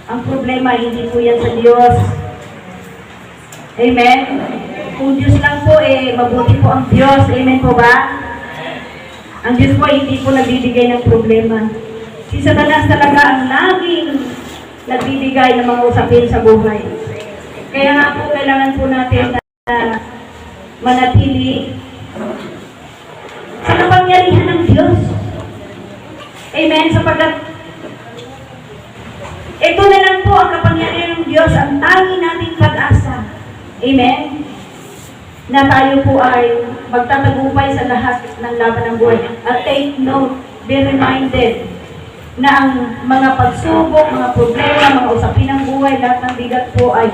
Ang problema, hindi po yan sa Diyos. Amen? Kung Diyos lang po, mabuti po ang Diyos. Amen po ba? Ang Diyos po, hindi po nagbibigay ng problema. Si Satanas talaga ang laging nagbibigay ng mga usapin sa buhay. Kaya nga po, kailangan po natin na manatili sa kapangyarihan ng Diyos. Amen? Sapagkat ito na lang po ang kapangyarihan ng Diyos, ang tangi nating pag-asa. Amen? Na tayo po ay magtatagumpay sa lahat ng laban ng buhay. At take note, be reminded na ang mga pagsubok, mga problema, mga usapin ng buhay, lahat ng bigat po ay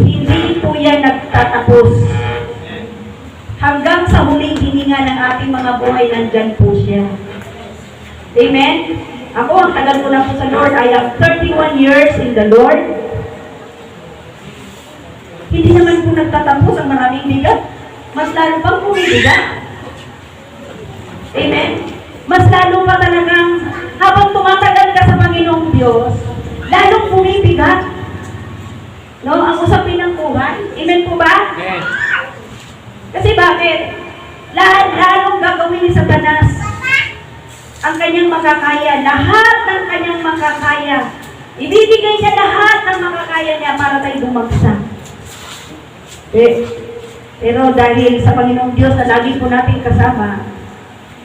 hindi po yan nagtatapos. Hanggang sa huling hininga ng ating mga buhay, nandyan po siya. Amen? Ako, ang tagal ko na po sa Lord, I am 31 years in the Lord. Hindi naman po nagtatapos ang maraming bigat. Mas lalo pang bumibigat. Amen? Mas lalo pa talagang, habang tumatagal ka sa Panginoong Diyos, lalong bumibigat. No? Ang usapin ng buhay. Amen po ba? Amen. Kasi bakit? Lalong gagawin ni Satanas ang kanyang makakaya. Lahat ng kanyang makakaya. Ibibigay niya lahat ng makakaya niya para tayo bumagsak. Pero dahil sa Panginoong Diyos na lagi po natin kasama,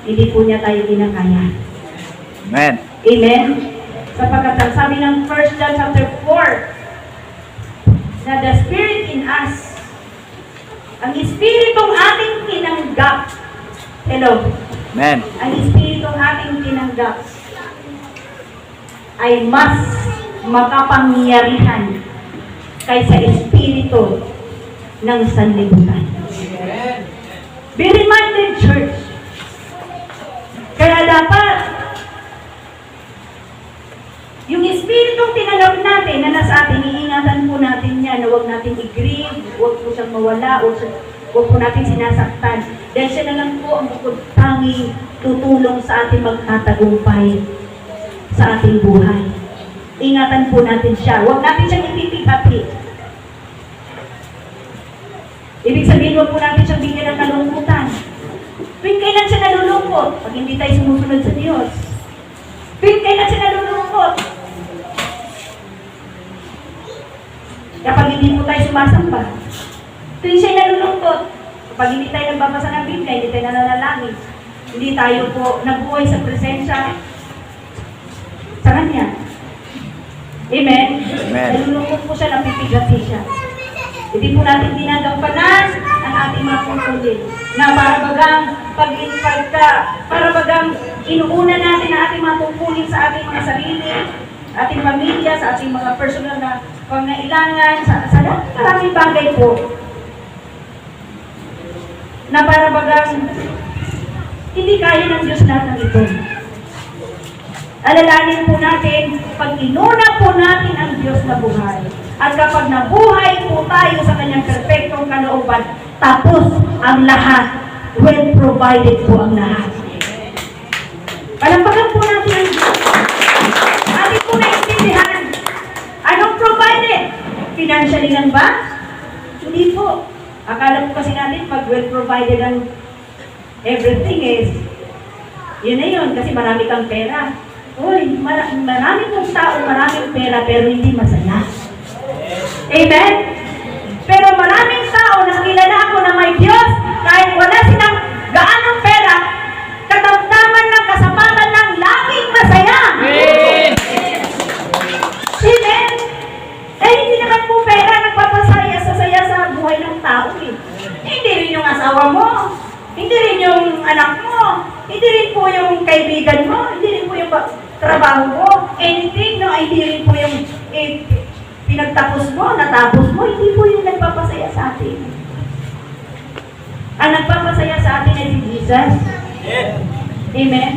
hindi po niya tayo kinakaya. Amen. Amen? Sapagkat ang sabi ng 1 John chapter 4, na the Spirit in us, ang Espiritong ating tinanggap. Hello? Amen. Ang Espiritong ating tinanggap ay mas makapangyarihan kaysa Espiritu ng sanlibutan. Be reminded, church. Kaya dapat yung Espiritong tinanggap natin na nasa atin, iingatan po natin yan na huwag natin i-grieve, huwag po siyang mawala, huwag po natin sinasaktan. Dahil siya na lang po ang bukod tanging tutulong sa ating magtatagumpay sa ating buhay. Ingatan po natin siya. Huwag natin siyang ipipipati. Ibig sabihin, huwag po natin siyang bigyan ng kalungkutan. Tuwing kailan siya nalulungkot? Pag hindi tayo sumusunod sa Diyos. Tuwing kailan siya nalulungkot? Kapag hindi po tayo sumasamba. Tuwing siya nalulungkot, kapag hindi tayo nagbabasa ng Biblia, hindi tayo nananalangin, hindi tayo po nagbuhay sa presensya sa Kanya. Amen? Amen. Nalulungkot po siya, napipigati siya. Hindi po natin dinagampanan ang ating mga pungkulin. Na para bagang inuuna natin ang ating mga tungkulin sa ating mga sarili, ating pamilya, sa ating mga personal na pangailangan, sa maraming bagay po. Na para bagang hindi kaya ng Diyos lahat ng ito. Alalahanin po natin, pag inuna po natin ang Diyos na buhay, at kapag nabuhay po tayo sa Kanyang perfectong kalooban, tapos ang lahat, well provided po ang lahat. Palampakan po natin ang Diyos. Atin po naiintindihan. Anong provided? Financially lang ba? Hindi po. Akala po kasi natin, pag well provided ang everything is, yun na yun, kasi marami kang pera. Uy, marami pong tao, maraming pera, pero hindi masaya. Amen? Pero maraming tao na kilala ako na may Diyos, kahit wala silang gaanong pera, katamtaman ng kasapatan ng laging masaya. Amen? Dahil hindi naman po pera nagpapasaya sa buhay ng tao eh. Hindi rin yung asawa mo, hindi rin yung anak mo, hindi rin po yung kaibigan mo, hindi rin po yung trabaho mo, anything, no? Hindi rin po yung pinagtapos mo, natapos mo, hindi po yung nagpapasaya sa atin. Ang nagpapasaya sa atin ay si Jesus. Amen?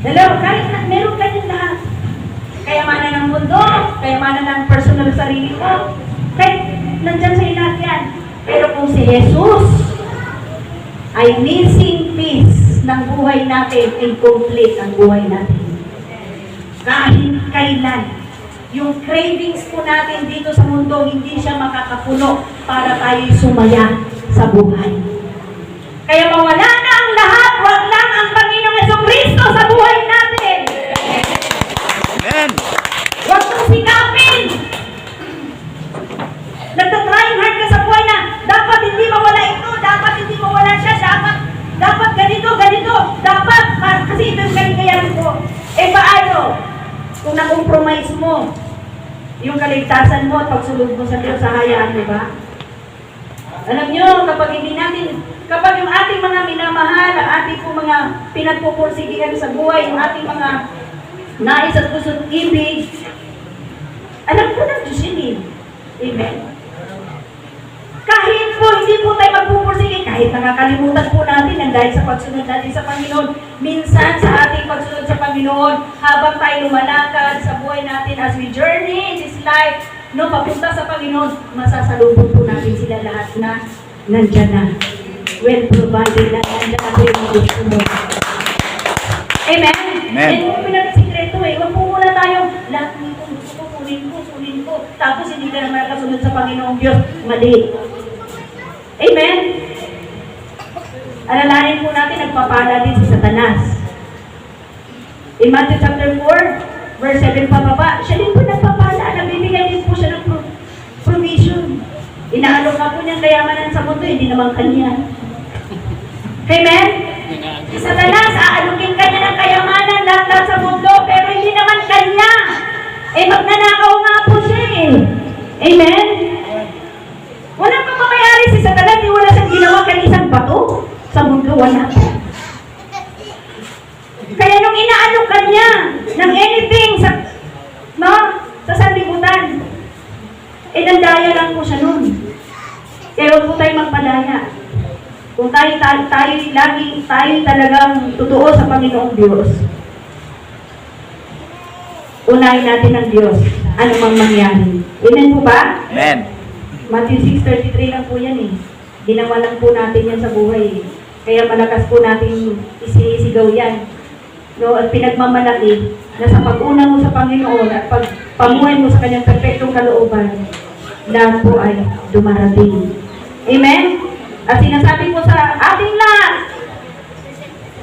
Hello, kahit meron ka din lahat. Kayamanan ng mundo, kayamanan ng personal sarili mo, kahit nandyan sa lahat yan. Pero kung si Jesus ay missing piece ng buhay natin, incomplete ang buhay natin. Kahit kailan, yung cravings po natin dito sa mundo, hindi siya makakapuno para tayo sumaya sa buhay. Kaya mawala na ang lahat, wag lang ang Panginoong Jesucristo sa buhay natin. Amen. Huwag mong sikapin. Nagtatrying hard ka sa buhay na dapat hindi mawala ito, dapat hindi mawala siya, dapat ganito, dapat, kasi ito yung kaligayahan ko. Paano? Kung na-compromise mo yung kaligtasan mo at pagsulog mo sa Diyos, hayaan mo ba? Alam nyo, kapag yung ating mga minamahal, ang ating po mga pinagpupursigihan sa buhay, yung ating mga nais at gusto ibig, alam ko ng Diyos yun eh. Amen? Kahit po hindi po tayo magpupursige, kahit nakakalimutan po natin ang dahil sa pagsunod natin sa Panginoon, minsan sa ating pagsunod sa Panginoon, habang tayo lumalakad sa buhay natin as we journey in this life, no, papunta sa Panginoon, masasalubong po natin sila lahat na nandyan na. Well provided na nandyan na po yung gusto mo. Amen? Amen. Yan po pinag-sikreto eh. Huwag po muna tayong, lahat nito gusto ko, kunin ko. Tapos hindi ka naman nakasunod sa Panginoong Diyos. Mali. Amen? Alalanin po natin, nagpapala din si Satanas. In Matthew chapter 4, verse 7 pababa, siya din po nagpapala. Nagbibigay din po siya ng provision. Inaalok na po niyang kayamanan sa mundo, hindi naman kanya. Amen? Si Satanas, aalukin kanya ng kayamanan lahat sa mundo, pero hindi naman kanya. Magnanakaw nga po siya eh. Amen? Walang pagmamayari si Satanas, di wala siyang ginawa kay isang bato. Sa mundo, wala. Kaya nung inaalok kanya ng anything sa sanlibutan, nandaya lang po siya nun. Kaya huwag po tayo magpadaya. Kung tayo talagang totoo sa Panginoong Diyos, unahin natin ang Diyos, ano mang mangyari. Amen po ba? Amen. Matthew 6:33 lang po yan eh. Ginawa lang po natin yan sa buhay eh. Kaya malakas po natin isisigaw yan. No, at pinagmamalaki na sa pag-una mo sa Panginoon at pagpamuhay mo sa kanyang perfectong kalooban, lahat po ay dumarating. Amen? At sinasabi ko sa ating lahat,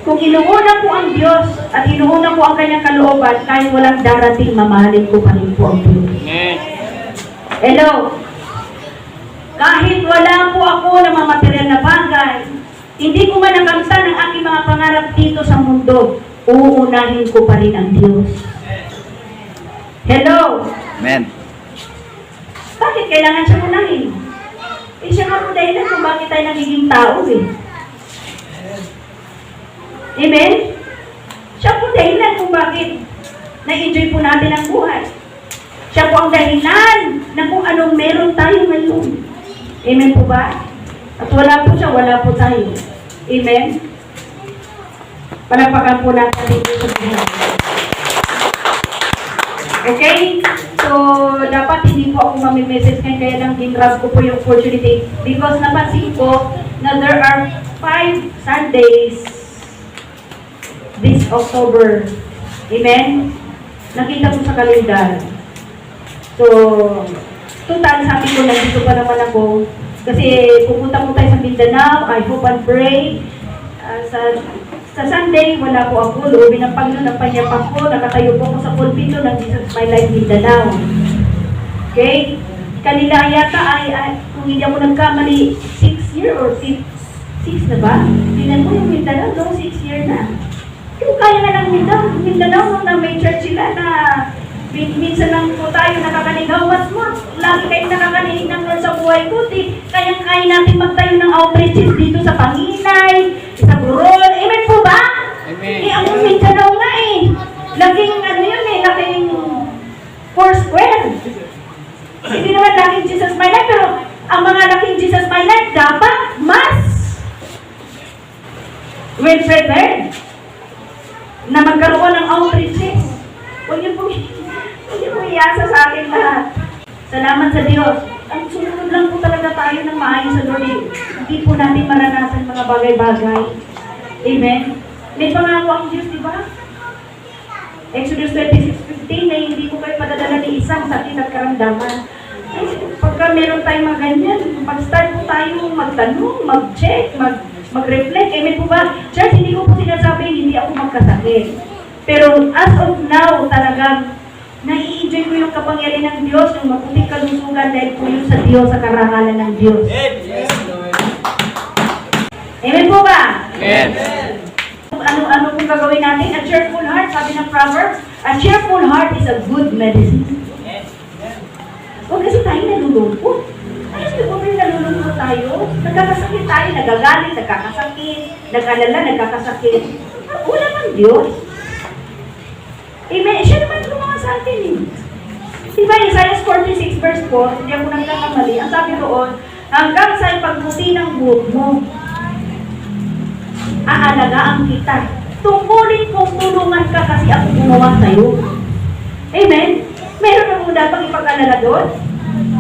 kung inuuna po ang Diyos at inuuna po ang kanyang kalooban, kahit walang darating, mamahalin ko pa rin po ang Diyos. Hello? Kahit wala po ako ng mga material na bagay, hindi ko man nakamtan ang aking mga pangarap dito sa mundo, uunahin ko pa rin ang Diyos. Hello? Amen. Bakit kailangan siya unahin? Siya nga po dahilan kung bakit tayo nagiging tao eh. Amen? Siya po dahilan kung bakit na-enjoy po natin ang buhay. Siya po ang dahilan na kung anong meron tayo ngayon. Amen po ba? At wala po siya, wala po tayo. Amen? Palapakan po natin dito sa buhay. Okay? So, dapat hindi po ako mami-message ngayon, kaya lang ginrab ko po yung opportunity. Because napansin ko na there are 5 Sundays this October. Amen? Nakita ko sa kalendar. So, total, sabi ko, nandito pa naman ako. Kasi pupunta po tayo sa Mindanao, I hope and pray. Sa Sunday, wala po ako. Loobin ng Panginoon, nagpanyapak ko, nakatayo po ako sa pulpito ng Jesus My Life Mindanao. Okay? Kanila yata ay kung hindi ako nagkamali, 6 year or 6 na ba? Tingnan mo yung Mindanao, no? 6 year na. Kung kaya nga ng Mindanao, nung na may church sila na minsan lang po tayo nakakanigaw, mas mo, lagi kayo nakakanilig ng Lord sa buhay ko, kaya natin magtayo ng outreaches dito sa Panginay, sa Burol, amen po ba? Amen. Ang Mindanao nga laging laking 4 square. Hindi naman laking Jesus My Life, pero ang mga laking Jesus My Life dapat mas well prepared na magkaroon ng outreaches. Huwag niyo po iasa sa akin lahat. Salamat sa Diyos. Ang sumunod lang po talaga tayo ng maayos sa Lord. Hindi po natin maranasan mga bagay-bagay. Amen? May pangako ang Diyos, di ba? Exodus 26:15 na hindi ko kayo padadala ni isang sakit at karamdaman. Ay, pagka meron tayong mga ganyan, pag-start po tayo magtanong, mag-check, mag-reflect. Amen po ba? Church, hindi ko po sinasabi, hindi ako magkasakit. Pero as of now, talagang nai-enjoy ko yung kapangyarihan ng Diyos, yung maputing kalusugan dahil po yun sa Diyos, sa karangalan ng Diyos. Amen po ba? Amen. Ano kung gagawin natin? A cheerful heart, sabi ng Proverbs, a cheerful heart is a good medicine. Huwag kasi tayo nalulungkot. Ay, hindi ko rin nalulungkot tayo. Nagkakasakit tayo, nagagalit, nagkakasakit, nag-alala, nagkakasakit. Wala ng Diyos. Amen. Siya naman gumawa sa atin eh. Diba, Isaiah 46 verse 4, hindi ako nagkakamali. Ang sabi doon, hanggang sa ipagbuti ng buhok mo, aalagaan kita. Tungkulin kong tulungan ka kasi ako gumawa sa'yo. Amen? Meron na mo dapat ipag-alala doon?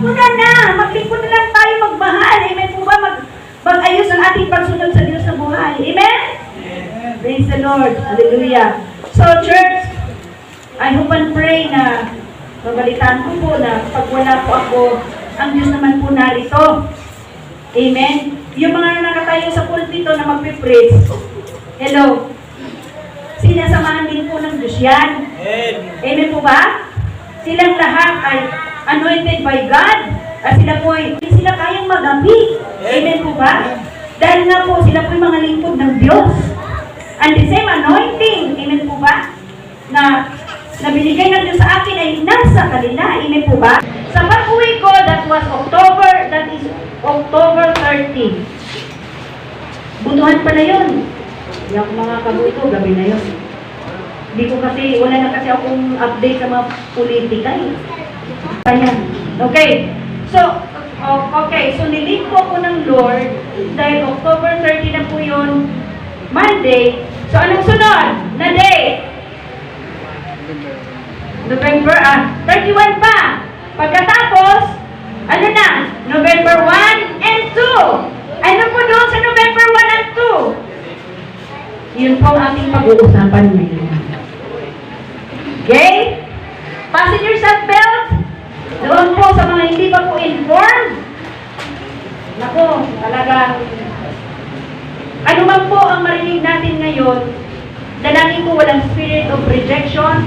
Wala na. Maglingkod na lang tayo magmahal. Amen po ba? Mag-ayos ang ating pagsunod sa Diyos sa buhay. Amen? Amen. Praise the Lord. Hallelujah. So, church, I hope and pray na mabalitaan ko po na pag wala po ako, ang Diyos naman po narito. Amen? Yung mga nakatayo sa pulpito na magpipreach, hello, sinasamahan din po ng Diyos yan. Amen po ba? Silang lahat ay anointed by God at sila po ay hindi sila kayang magabi. Amen po ba? Dahil nga po sila po yung mga lingkod ng Diyos. And the same anointing, amen po ba? Na binigay ng Diyos sa akin ay nasa kanila. Amen po ba? Sa pag-uwi ko, that is October 30. Butuhan pala yun. Hindi ako makakabuto, gabi na yun. Hindi ko kasi, wala na kasi akong update sa mga politika eh. Ayan. Okay. So nilink po ako ng Lord dahil October 30 na po yun, Monday. So anong sunod na day? November 31 pa. Pagkatapos, ano na? November 1 and 2. Ano po doon sa November 1 and 2? Yun po ang ating pag-uusapan ngayon. Okay? Fasten your seatbelt. Doon po sa mga hindi pa po informed. Naku, talagang ano man po ang marinig natin ngayon, dalangin ko walang spirit of rejection.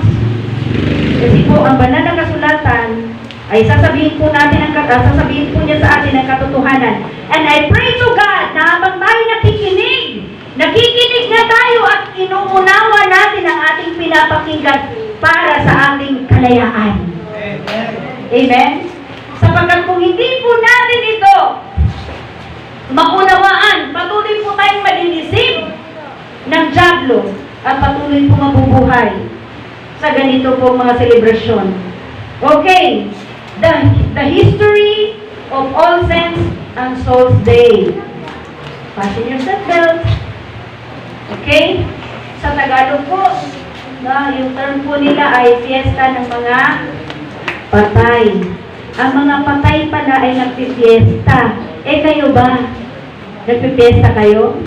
Kasi po, ang banal na kasulatan ay sasabihin po niya sa atin ang katotohanan. And I pray to God na habang tayo nakikinig na tayo at inuunawa natin ang ating pinapakinggan para sa ating kalayaan. Amen? Amen? Sapagkat kung hindi po natin ito maunawaan, patuloy po tayong malilisip ng dyablo at patuloy po mabubuhay sa ganito po mga selebrasyon. Okay, the history of All Saints and Souls Day. Fasten your seatbelt. Okay? Sa Tagalog po, yung term po nila ay fiesta ng mga patay. Ang mga patay pala ay nagpipiesta. Kayo ba? Nagpipiesta kayo?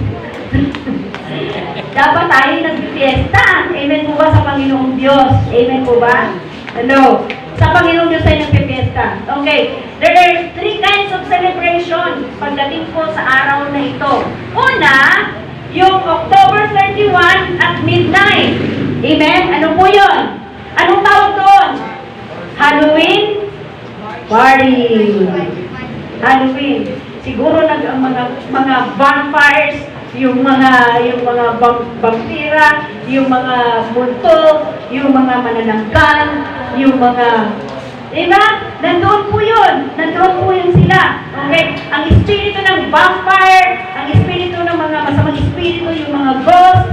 Dapat tayo nagpipiesta. Amen po ba sa Panginoong Diyos? Amen po ba? Hello? Sa Panginoong Diyos ay nagpipiesta. Okay. There are 3 kinds of celebration pagdating po sa araw na ito. Una, yung October 31 at midnight. Amen? Ano po yun? Anong tawag doon? Halloween party. Halloween. Siguro ang mga vampires, yung mga vampira, yung mga multo, yung mga manananggal, yung mga, diba? Nandoon po yun. Nandoon po yun sila. Okay? Ang espiritu ng vampire, ang espiritu ng mga masamang espiritu, yung mga ghost,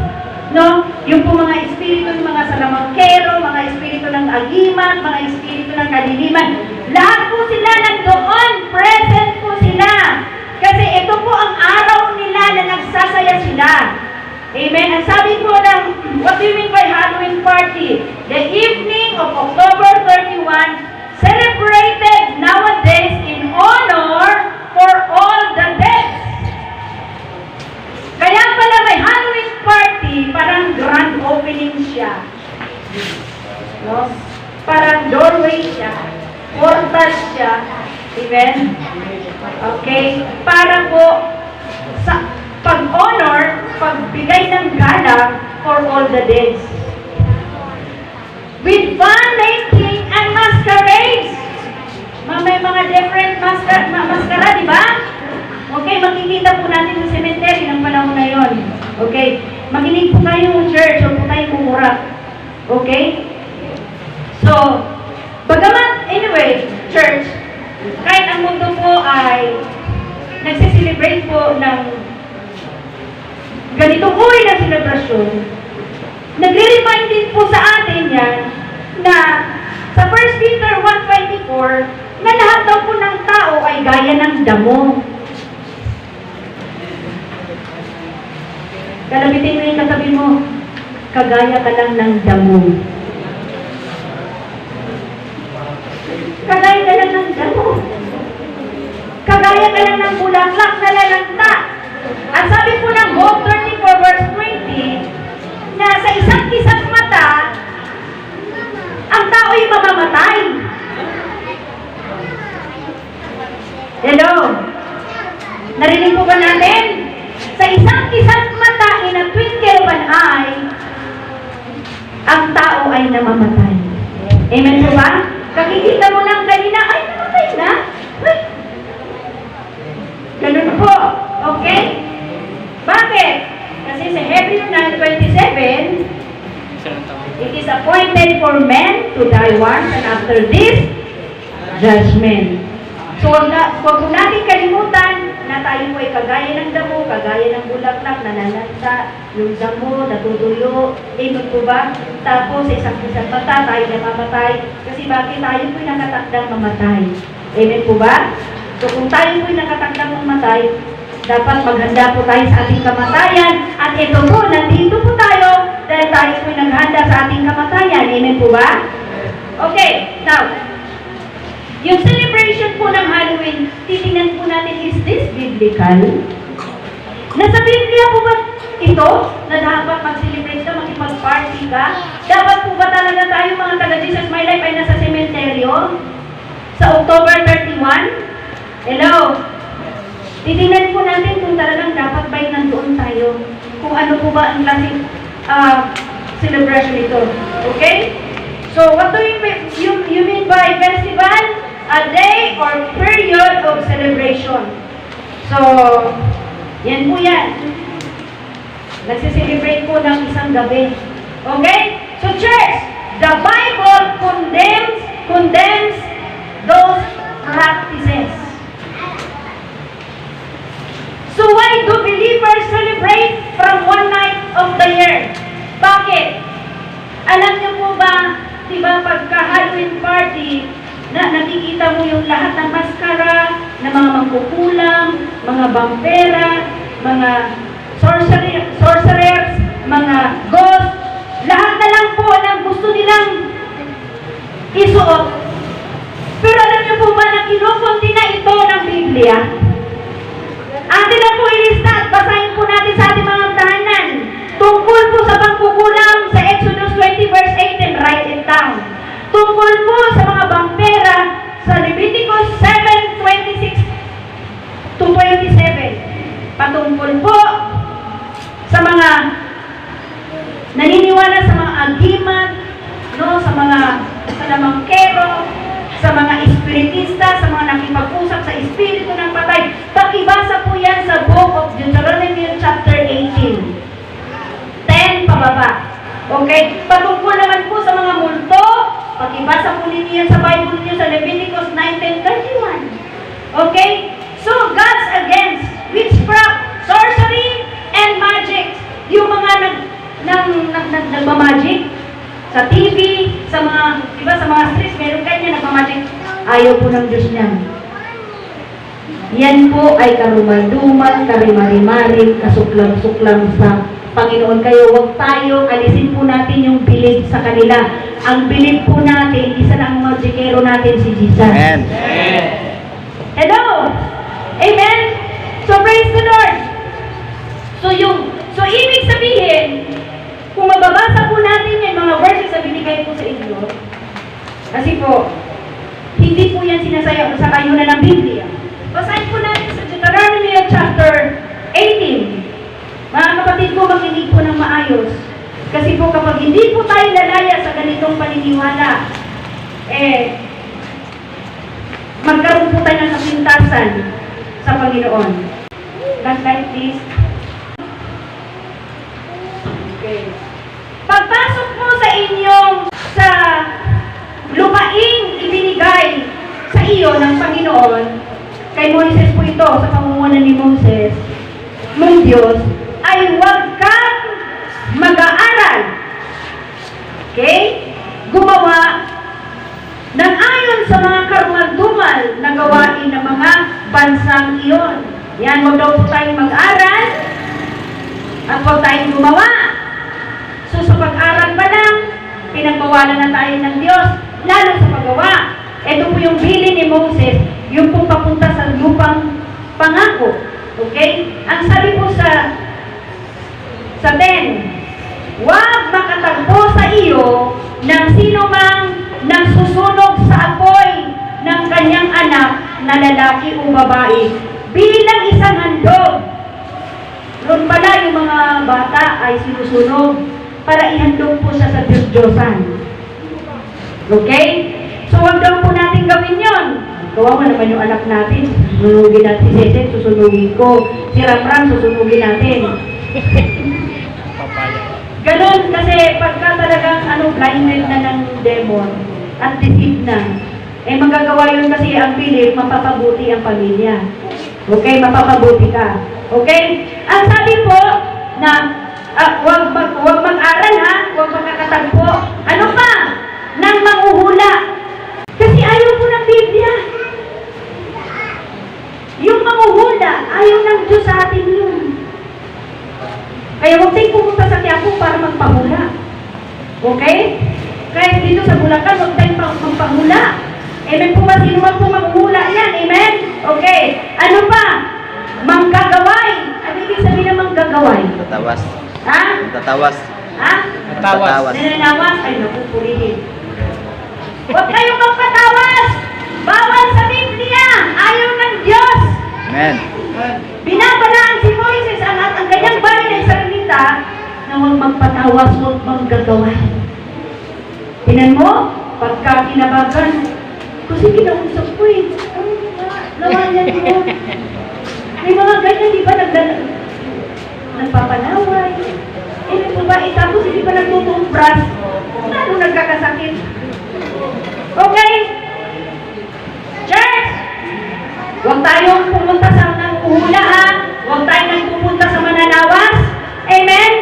no? Yung po mga espiritu ng mga salamangkero, mga espiritu ng agimat, mga espiritu ng kadiliman. Lahat po sila nandoon. Present po sila. Kasi ito po ang araw nila na nagsasaya sila. Amen? Ang sabi po ng, what do you mean by Halloween party? The evening of October 31, celebrated nowadays in honor for all the dead. Kaya pala may Halloween party, parang grand opening siya. immortal siya. Amen? Okay? Para po sa pag-honor, pagbigay ng galang for all the days. With fun making and masquerades. May mga different maskara, di ba? Okay, makikita po natin sa cemetery ng panahon na yon. Okay? Makinig po tayo church, huwag po tayo kumurap. Okay? So, bagamat, anyway, church, kahit ang mundo po ay nagsiselebrate po ng ganitong uri ng selebrasyon, nagre-remind din po sa atin yan na sa 1 Peter 1:24 na lahat daw po ng tao ay gaya ng damo. Kalabitin mo yung katabi mo, kagaya ka lang ng damo. Kagaya ka lang ng damo. Kagaya ka lang ng bulaklak na lalanta. At sabi po ng Job 34 verse 20, na sa isang kisap mata, ang tao ay mamamatay. Hello? Narinig po ba natin? Sa isang kisap mata, in a twinkle of an eye, ang tao ay namamatay. Amen po ba? Kakikita mo lang kanina, ay namatay na. Ay. Ganun po. Okay? Bakit? Kasi sa Hebrew 9:27, it is appointed for men to die once, and after this, judgment. So, wag po natin kalimutan na tayo po ay kagaya ng damo, kagaya ng bulaklak, nanananta, yung damo, natutuyo, amen po ba? Tapos, sa isang mata, tayo namamatay. Kasi bakit tayo po ay nakatakdang mamatay? Amen po ba? So, kung tayo po ay nakatakdang mamatay, dapat maghanda po tayo sa ating kamatayan. At ito po, nandito po tayo dahil tayo po ay naghanda sa ating kamatayan. Amen po ba? Okay, now, yung celebration po ng Halloween, titingnan po natin, is this biblical? Nasa Biblia po ba ito, na dapat mag-celebrate ka, makipag-party ka? Dapat po ba talaga tayo mga taga-Jesus My Life ay nasa sementeryo? Sa October 31? Hello? Titingnan po natin kung talagang dapat ba'y nandoon tayo. Kung ano po ba ang klaseng celebration ito. Okay? So, what do you mean by festival? A day or period of celebration. So, yan po yan. Nagsiselebrate po ng isang gabi. Okay? So, church, the Bible condemns those practices. So, why do believers celebrate from one night of the year? Bakit? Alam niyo po ba, diba pagka Halloween party, na nakikita mo yung lahat ng maskara, na mga mangkukulam, mga vampera, mga sorcerers, mga ghost, lahat na lang po ng gusto nilang isuot. Pero alam niyo po ba na kinukunti na ito ng Biblia? Atin na po ilista at basahin po natin sa ating mga tahanan. Tungkol po sa pangkukulam sa Exodus 20 verse 18, write it down. Tungkol po sa mga vampera sa Leviticus 7:26 to 27. Patungkol po sa mga naniniwala sa mga agimat, no, sa mga salamangkero, sa mga espiritista, sa mga nakipag-usap sa espiritu ng patay. Pakibasa po yan sa Book of Deuteronomy chapter 18. 10 pababa. Okay? Patungkol naman po sa mga multo, pakibasa po ninyo yan sa Bible niyo sa Leviticus 19:31. Okay? So, God's against witchcraft, sorcery, and magic. Yung mga nagmamagic sa TV, sa mga, diba, sa mga streets, meron kanya nagmamagic. Ayaw po ng Diyos niyan. Yan po ay karumal-dumal, karimari-mari, kasuklam-suklam sa Panginoon. Kayo, huwag tayo, alisin po natin yung bilib sa kanila. Ang bilib po natin, isa lang ang magikero natin, si Jesus. Amen. Hello? Amen? So, praise the Lord. So, ibig sabihin, kung mababasa po natin yung mga verses na binigay po sa inyo, kasi po, Hindi po yan sinasaya sa kayunan ng Biblia. Basahin po natin sa Deuteronomy chapter 18. Mga kapatid ko, makinig po ng maayos. Kasi po kapag hindi po tayo lalaya sa ganitong paniniwala, magkaroon po tayo ng kapintasan sa Panginoon. Last slide, please. Okay. Pagpasok mo sa inyong sa lupaing ibinigay sa iyo ng Panginoon, kay Moises po ito, sa pamumuno ni Moses, mong Diyos, ay huwag kang mag-aaral. Okay? Gumawa ng ayon sa mga karumal-dumal na gawain ng mga bansang iyon. Yan, huwag daw po tayong mag-aral at huwag tayong gumawa. So sa pag-aral pa lang, pinagbawalan na tayo ng Diyos, lalo sa paggawa. Ito po yung bilin ni Moses, yung pong papunta sa lupang pangako. Okay? Ang sabi po sa 10, huwag makatagpo sa iyo ng sino mang nagsusunog sa apoy ng kanyang anak na lalaki o babae bilang isang handog. Noon pala yung mga bata ay sinusunog para ihandog po siya sa Diyos-Diyosan. Okay? So huwag daw po natin gawin yon. Kawawa naman yung anak natin. Susunugin natin si Sese, susunugin ko. Si Ramram, susunugin natin. Ganon kasi pagka talagang blinded na ng demon at deceived na, magagawa yun kasi ang pilit, mapapabuti ang pamilya. Okay? Mapapabuti ka. Okay? Ang sabi po na huwag mag-aral ha, huwag magkakatagpo. Ano pa? Nang manghuhula. Kasi ayaw po ng Biblia. Yung manghuhula, ayaw ng Diyos sa atin yun. Kaya huwag tayong pumunta sa Quiapo para magpahula. Okay? Kaya dito sa Bulacan, huwag tayong magpahula. Amen po ba? Sino man po maghuhula yan? Amen? Okay. Ano pa? Manggagaway. Ano ibig sabihin ng manggagaway? Tatawas. Ha? Tatawas. Ha? Tatawas. Nananawas? Ay, napupurihin. Huwag kayong magpatawas! Bawal sa Biblia! Ayaw ng Diyos! Amen. Binabalaan si Moises ang kanyang bayan ay salita na huwag magpatawas, huwag manggagaway. Tinan mo, pagka kinabagan, kasi kinausap ko lawanan mo. May mga ganyan, di ba nagpapanaway? May babae, tapos hindi pa nagtutubras. Lalo nagkakasakit. Okay? Church! Huwag tayong pumunta sa nanghuhula ha. Huwag tayong nagpupunta sa mananawas. Amen?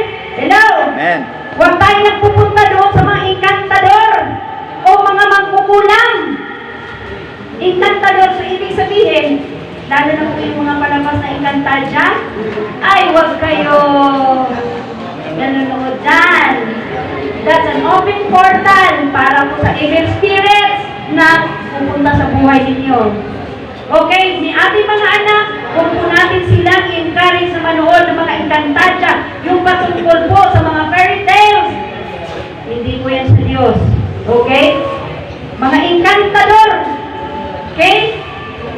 Hello? Amen. Huwag tayong nagpupunta doon sa mga inkantador o mga mangkukulam. Inkantador, so ibig sabihin, lalo na po yung mga palabas na inkantadya, ay huwag kayo nanonood dyan. That's an open portal para po sa evil spirits na pupunta sa buhay ninyo. Okay, ni ating mga anak, huwag po natin silang i-encourage na manood ng mga inkantadya, yung patungkol po sa mga fairy tales. Hindi po yan sa Diyos. Okay? Mga inkantador. Okay?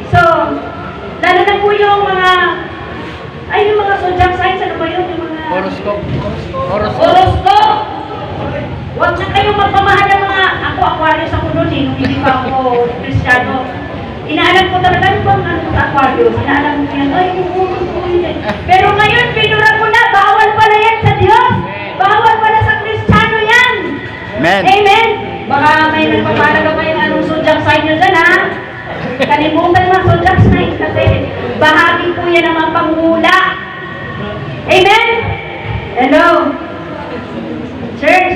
So, lalo na po yung mga zodiac signs, ano ba yun? Yung mga Horoscope. horoscope. Huwag na kayong magpamahal ng mga, ako, Aquarius ako noon nung hindi pa ako Kristiyano. Inaalam ko talaga yung sa Aquarius. Inaalam ko yan, ay, pero ngayon, pinuran ko na, bawal pala yan sa Diyos. Bawal pala sa Kristiyano yan. Amen. Amen. Baka may nagpapalaga pa yung anong zodiac sign nyo dyan, ha? Kalimutan mga zodiac sign kasi bahagi po yan ng mga panghula. Amen? Hello? Church,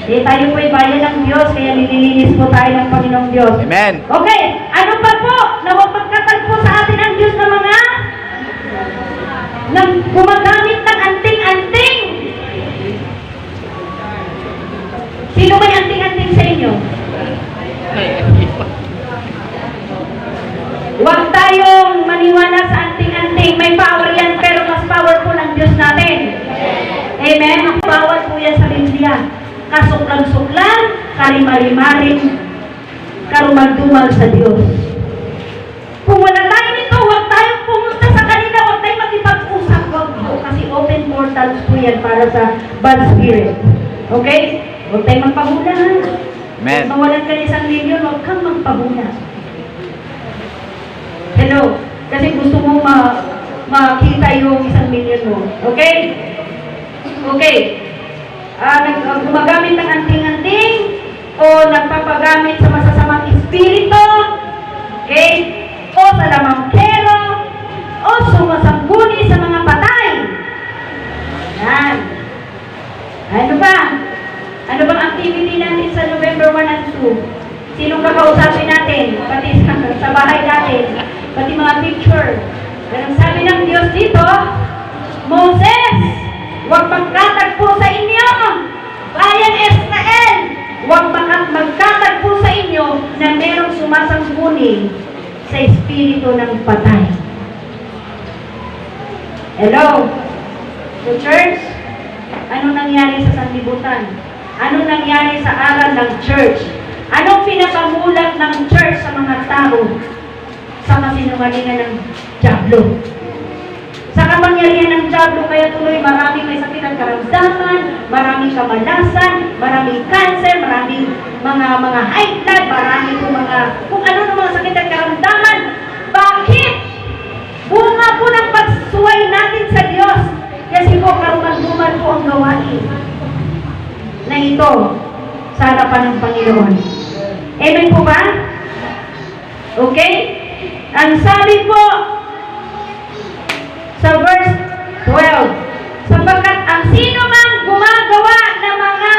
di tayo po'y bayan ng Diyos, kaya nililinis po tayo ng Panginoong Diyos. Amen. Okay, ano pa po na huwag magkatagpo sa atin ang Diyos na mga nang gumagamit ng anting-anting? Sino may anting-anting sa inyo? Huwag tayong maniwala sa anting-anting. May power yan, pero mas powerful ang Diyos natin. Amen? Bawal po yan sa Biblia. Kasuklang-suklang, karimari-maring karumal-dumal sa Diyos. Kung wala tayo nito, huwag tayong pumunta sa kanila, huwag tayong makipag-usap, huwag po, kasi open portals po yan para sa bad spirit. Okay? Huwag tayong magpahula. Amen. Kung mawalan ka ng 1 milyon, huwag kang magpahula. Hello? Kasi gusto mo makita yung 1 milyon mo. Okay? Okay. Gumagamit ng anting-anting o nagpapagamit sa masasamang espiritu, okay? O sa lamangkero, o sumasangguni sa mga patay. Yan. Ano ba? Ano bang activity natin sa November 1 and 2? Sinong kakausapin natin? Pati sa bahay natin. Pati mga picture. Pero sabi ng Diyos dito, Moses, huwag magkatagpo sa inyo, bayang Israel, huwag magkatagpo sa inyo na merong sumasangguni sa espiritu ng patay. Hello? So church, anong nangyari sa sanlibutan? Anong nangyari sa aral ng church? Anong pinakamulat ng church sa mga tao? Sa kasinungalingan ng dyablo. Sa kapangyarihan ng dyablo, kaya tuloy maraming may sakit at karamdaman, maraming kamalasan, maraming cancer, maraming mga high blood, maraming kung ano ng mga sakit at karamdaman. Bakit? Bunga po ng pagsuway natin sa Diyos. Kasi po, karumal-dumal po ang gawain na ito sa harapan ng Panginoon. Amen po ba? Okay? Ang sabi po sa verse 12, sapagkat ang sino mang gumagawa ng mga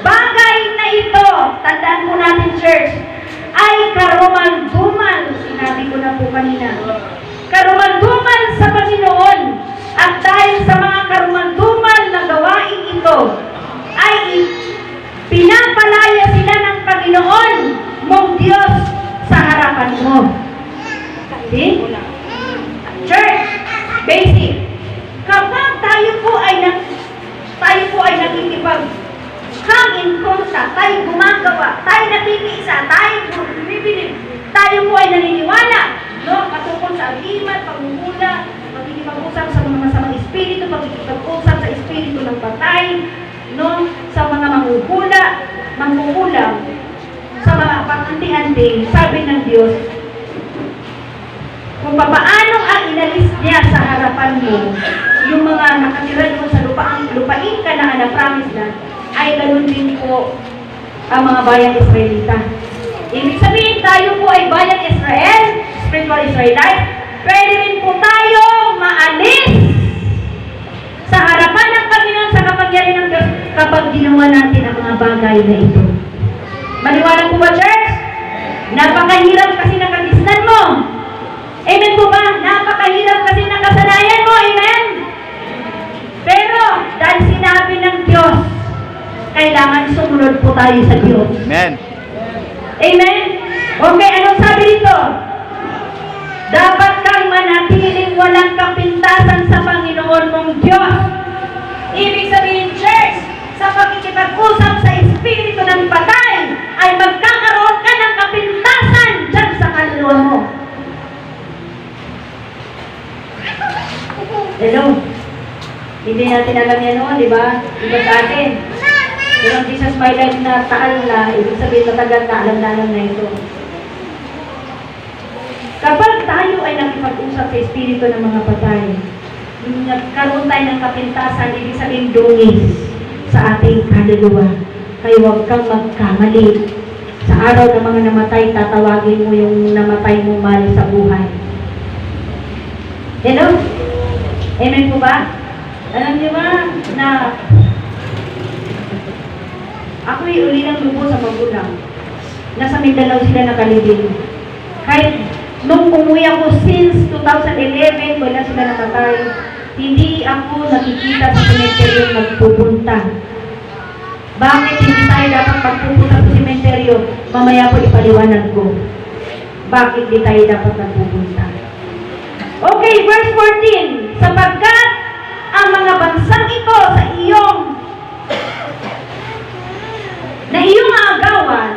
bagay na ito, tandaan po natin church, ay karumal-dumal. Sinabi ko na po kanina. Karumal-dumal sa Panginoon. At dahil sa mga karumal-dumal na gawain ito, ay pinapalaya sila ng Panginoon mong Diyos sa harapan mo. See? Church, basic. Kapag tayo po ay nakikipag-come in contact, tayo gumagawa, tayo nakikiisa, tayo bumibili, tayo po ay naniniwala, no? Patungkol sa agimat, pagmumula, pagkikipag-usap sa mga masamang espiritu, pagkikipag-usap sa espiritu ng patay, no? Sa mga manghuhula, sa mga panganting-anting, sabi ng Diyos, kung paano ang inalis niya sa harapan mo, yung mga nakatira doon sa lupain Kanaan na promise na, ay ganun din po ang mga bayang Israelita. Ibig sabihin, tayo po ay bayang Israel, spiritual Israelite, pwede rin po tayo maalis sa harapan ng Panginoon sa kapangyarihan ng Diyos kapag ginawa natin ang mga bagay na ito. Maliwanag po ba, church? Napakahirap kasi nakagisnan mo. Amen po ba? Napakahirap kasi nakasanayan mo. Amen? Pero, dahil sinabi ng Diyos, kailangan sumunod po tayo sa Diyos. Amen. Amen? Okay, anong sabi dito? Dapat kang manatiling walang kapintasan sa Panginoon mong Diyos. Ibig sabihin, church, sa pagkikipag-usap sa espiritu ng patay, ay magkakaroon ka ng kapintasan dyan sa kaluluwa mo. Hello? Hindi natin alam yan noon, di ba? Iba sa atin. Pero ang Jesus My Life na taal na, ibig sabihin matagal na alam na ito. Kapag tayo ay nakipag-usap sa espiritu ng mga patay, nagkaroon tayo ng kapintasan, ibig sabihin dungis sa ating kaluluwa. Kaya huwag kang magkamali. Sa araw ng mga namatay, tatawagin mo yung namatay mo mali sa buhay. Hello? Amen po ba? Alam niyo ba na ako'y uli ng lubo sa magulang. Nasa Mindanao sila nakalibing. Kahit nung umuwi ako since 2011, wala sila nakatay, hindi ako nakikita sa sementeryo magpupunta. Bakit hindi tayo dapat magpupunta sa sementeryo? Mamaya po ipaliwanag ko. Bakit di tayo dapat magpupunta? Okay, verse 14. Sapagkat ang mga bansang ito sa iyong aagawan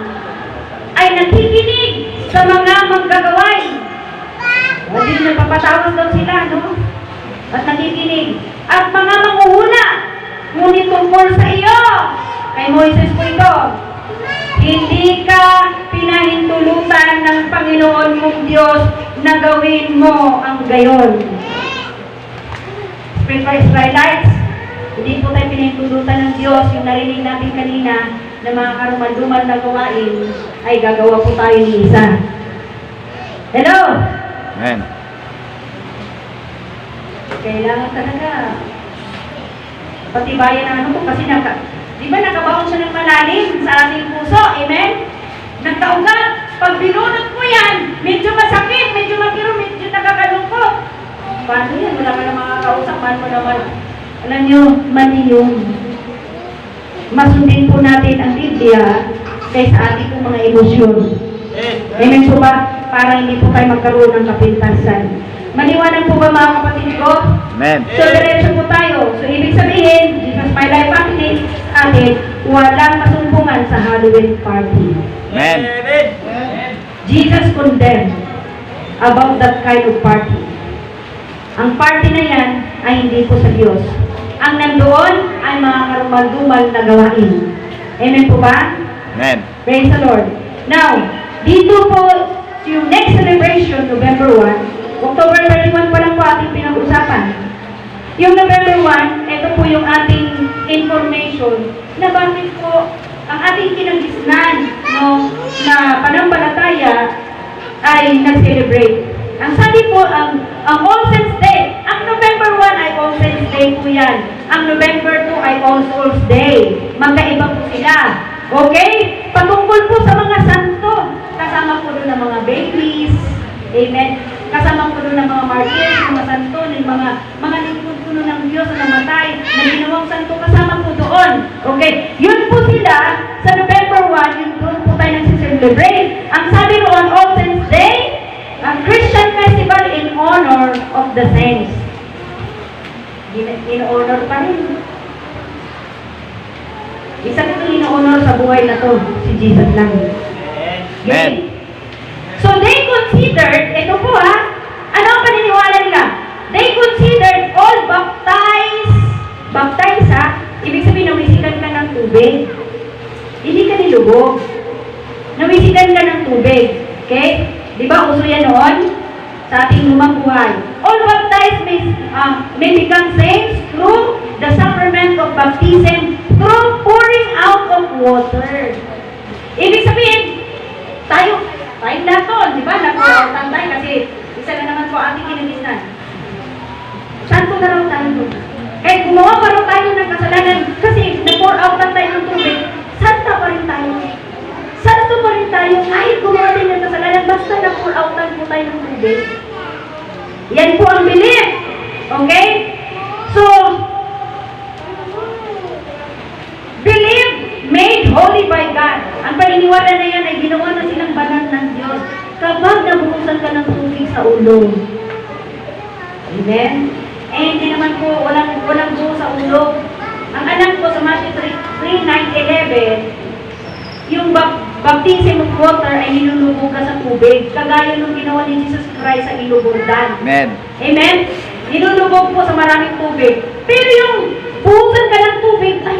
ay nakikinig sa mga manggagaway. Hindi nagpapatawas daw sila, no? At nakikinig. At mga manguhula, ngunit tungkol sa iyo, kay Moises po ito, hindi ka pinahintulutan ng Panginoon mong Diyos na gawin mo ang gayon. Spiritual Israelites, hindi po tayo pinahintulutan ng Diyos. Yung narinig natin kanina na mga karumal-dumal na gawain, ay gagawa po tayo ni isa. Hello? Amen. Kailangan talaga patibayan ang ano po kasi di ba nakabaon siya ng malalim sa ating puso? Amen? Nagkaugat. Pag binunot mo yan, medyo masakit, medyo makiro, medyo nakakalungkot. Paano yan? Wala ka na makakausap. Paano mo naman? Alam nyo, mali yun. Masundin po natin ang Biblia kaysa ating po mga emosyon. Amen po ba? Para hindi po tayo magkaroon ng kapintasan. Maliwanag po ba mga kapatid ko? Amen. So, diretso po tayo. So, ibig sabihin, Jesus My Life Family sa atin, walang masumpungan sa Halloween party. Amen. Jesus condemned about that kind of party. Ang party na yan ay hindi po sa Diyos. Ang nandoon ay mga karumal-dumal na gawain. Amen po ba? Amen. Praise the Lord. Now, dito po, yung next celebration, November 1, October 31 pa lang po ating pinag-usapan. Yung November 1, ito po yung ating information na bakit po ang ating kinagisnan no, na panambalataya ay nag-celebrate. Ang sabi po, ang All Saints Day, ang November 1 ay All Saints Day po yan. Ang November 2 ay All Souls Day. Magkaiba po sila. Okay? Patungkol po sa mga santo. Kasama po doon ng mga babies. Amen. Kasama po doon ng mga martyrs, mga santo, ng mga lingkod po ng Diyos na namatay, na ginawang santo, kasama po doon. Okay? Yun po sila, sa November 1, yun doon po tayo nagsiselebrate. Ang sabi roon, All Saints Day, ang Christian festival in honor of the saints. In-honor pa rin. Isa itong in-honor sa buhay na to, si Jesus lang. Amen. So they considered, ito po ano ang paniniwala nila? They considered all baptized ibig sabihin nawisikan ka ng tubig. Hindi ka nilubog. Nawisikan ka ng tubig. Okay? Di ba uso yan noon? Sa ating lumang buhay. All baptized may become saints through the sacrament of baptism through pouring out of water. Ibig sabihin, tayo lahat doon, di ba? Nag-pour-outan tayo kasi isa na naman po ating kinagisnan. Santo na raw tayo doon. Kahit gumawa pa raw tayo ng kasalanan kasi nag-pour-outan tayo ng tubig, santa pa rin tayo. Santo pa rin tayo kahit gumawa din ng kasalanan basta nag-pour-outan po tayo ng tubig. Yan po ang belief. Okay? So, belief made holy by God. Ang paniniwala na yan ay ginawa na silang banal ng Diyos kapag nabuhusan ka ng tubig sa ulo. Amen? Eh, hindi naman po, walang buho sa ulo. Ang alam ko sa Matthew 3:9-11, yung baptism of water ay nilulubog ka sa tubig. Kagaya nung ginawa ni Jesus Christ sa Ilubundan. Amen. Amen? Nilulubog po sa maraming tubig. Pero yung buhusan ka ng tubig, ay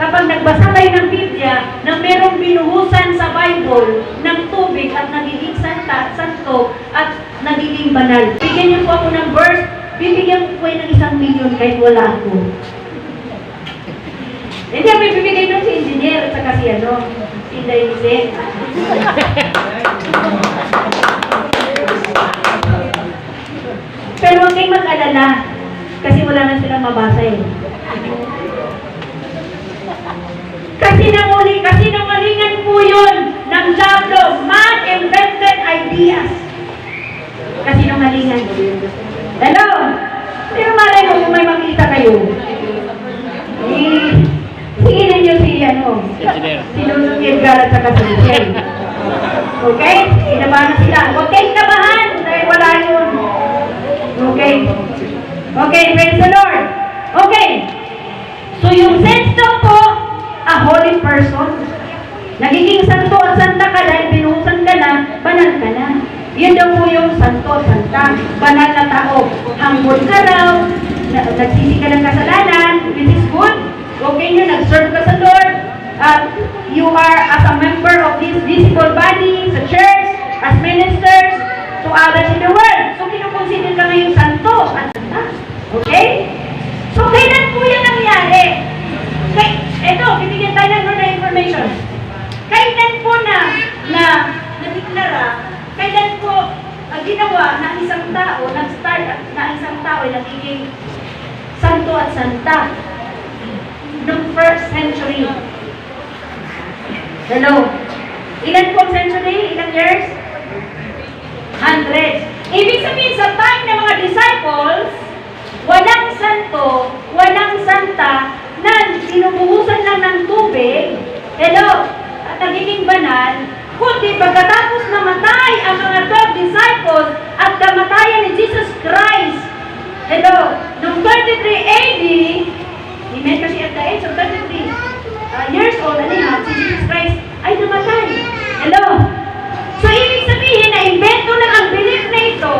kapag nagbasa tayo ng Biblia na merong binuhusan sa Bible ng tubig at nagiging santo at nagiging banal. Bigyan niyo po ako ng verse, bibigyan ko kayo ng 1,000,000 kahit wala ako. Hindi, may bibigay doon si engineer at saka si Inday Lizette. Pero huwag kayong mag-alala kasi wala na silang mabasa eh. Kasinungalingan po yun ng diablo, man-invented ideas. Kasinungalingan. Hello? Pero malay mo kung may makita kayo. Tingnan nyo si Lulong Edgar at saka si Michelle. Okay? Kinabahan sila. Huwag kayong kabahan dahil wala yun. Okay? Okay, praise the Lord. Okay. So yung sense daw po, a holy person. Nagiging santo at santa ka dahil binuhusan ka na, banal ka na. Yun daw po yung santo at santa, banal na tao. Humble ka raw, nagsisi ka ng kasalanan, which is good. Okay nyo, nag-serve ka sa Lord. You are as a member of this visible body, sa church, as ministers, to others in the world. So, kinukonsider ka ngayong santo at santa. Okay? So, kailan po yan nangyari? Ito, bibigyan tayo ng na information. Kailan po na-deklara, kailan po ginawa na isang tao, nag-start na isang tao ay nagiging santo at santa? Noong first century. Hello? Ilan po century? Ilang years? Hundreds. Ibig sabihin sa time ng mga disciples, walang santo, walang santa, na sinubuhusan lang ng tubig, hello, at nagiging banal, kundi pagkatapos namatay ang mga 12 disciples at kamatayan ni Jesus Christ, hello, noong 33 AD, amen, kasi at the age of 33 years old, si Jesus Christ ay namatay. Hello? So, ibig sabihin na invento lang ang belief na ito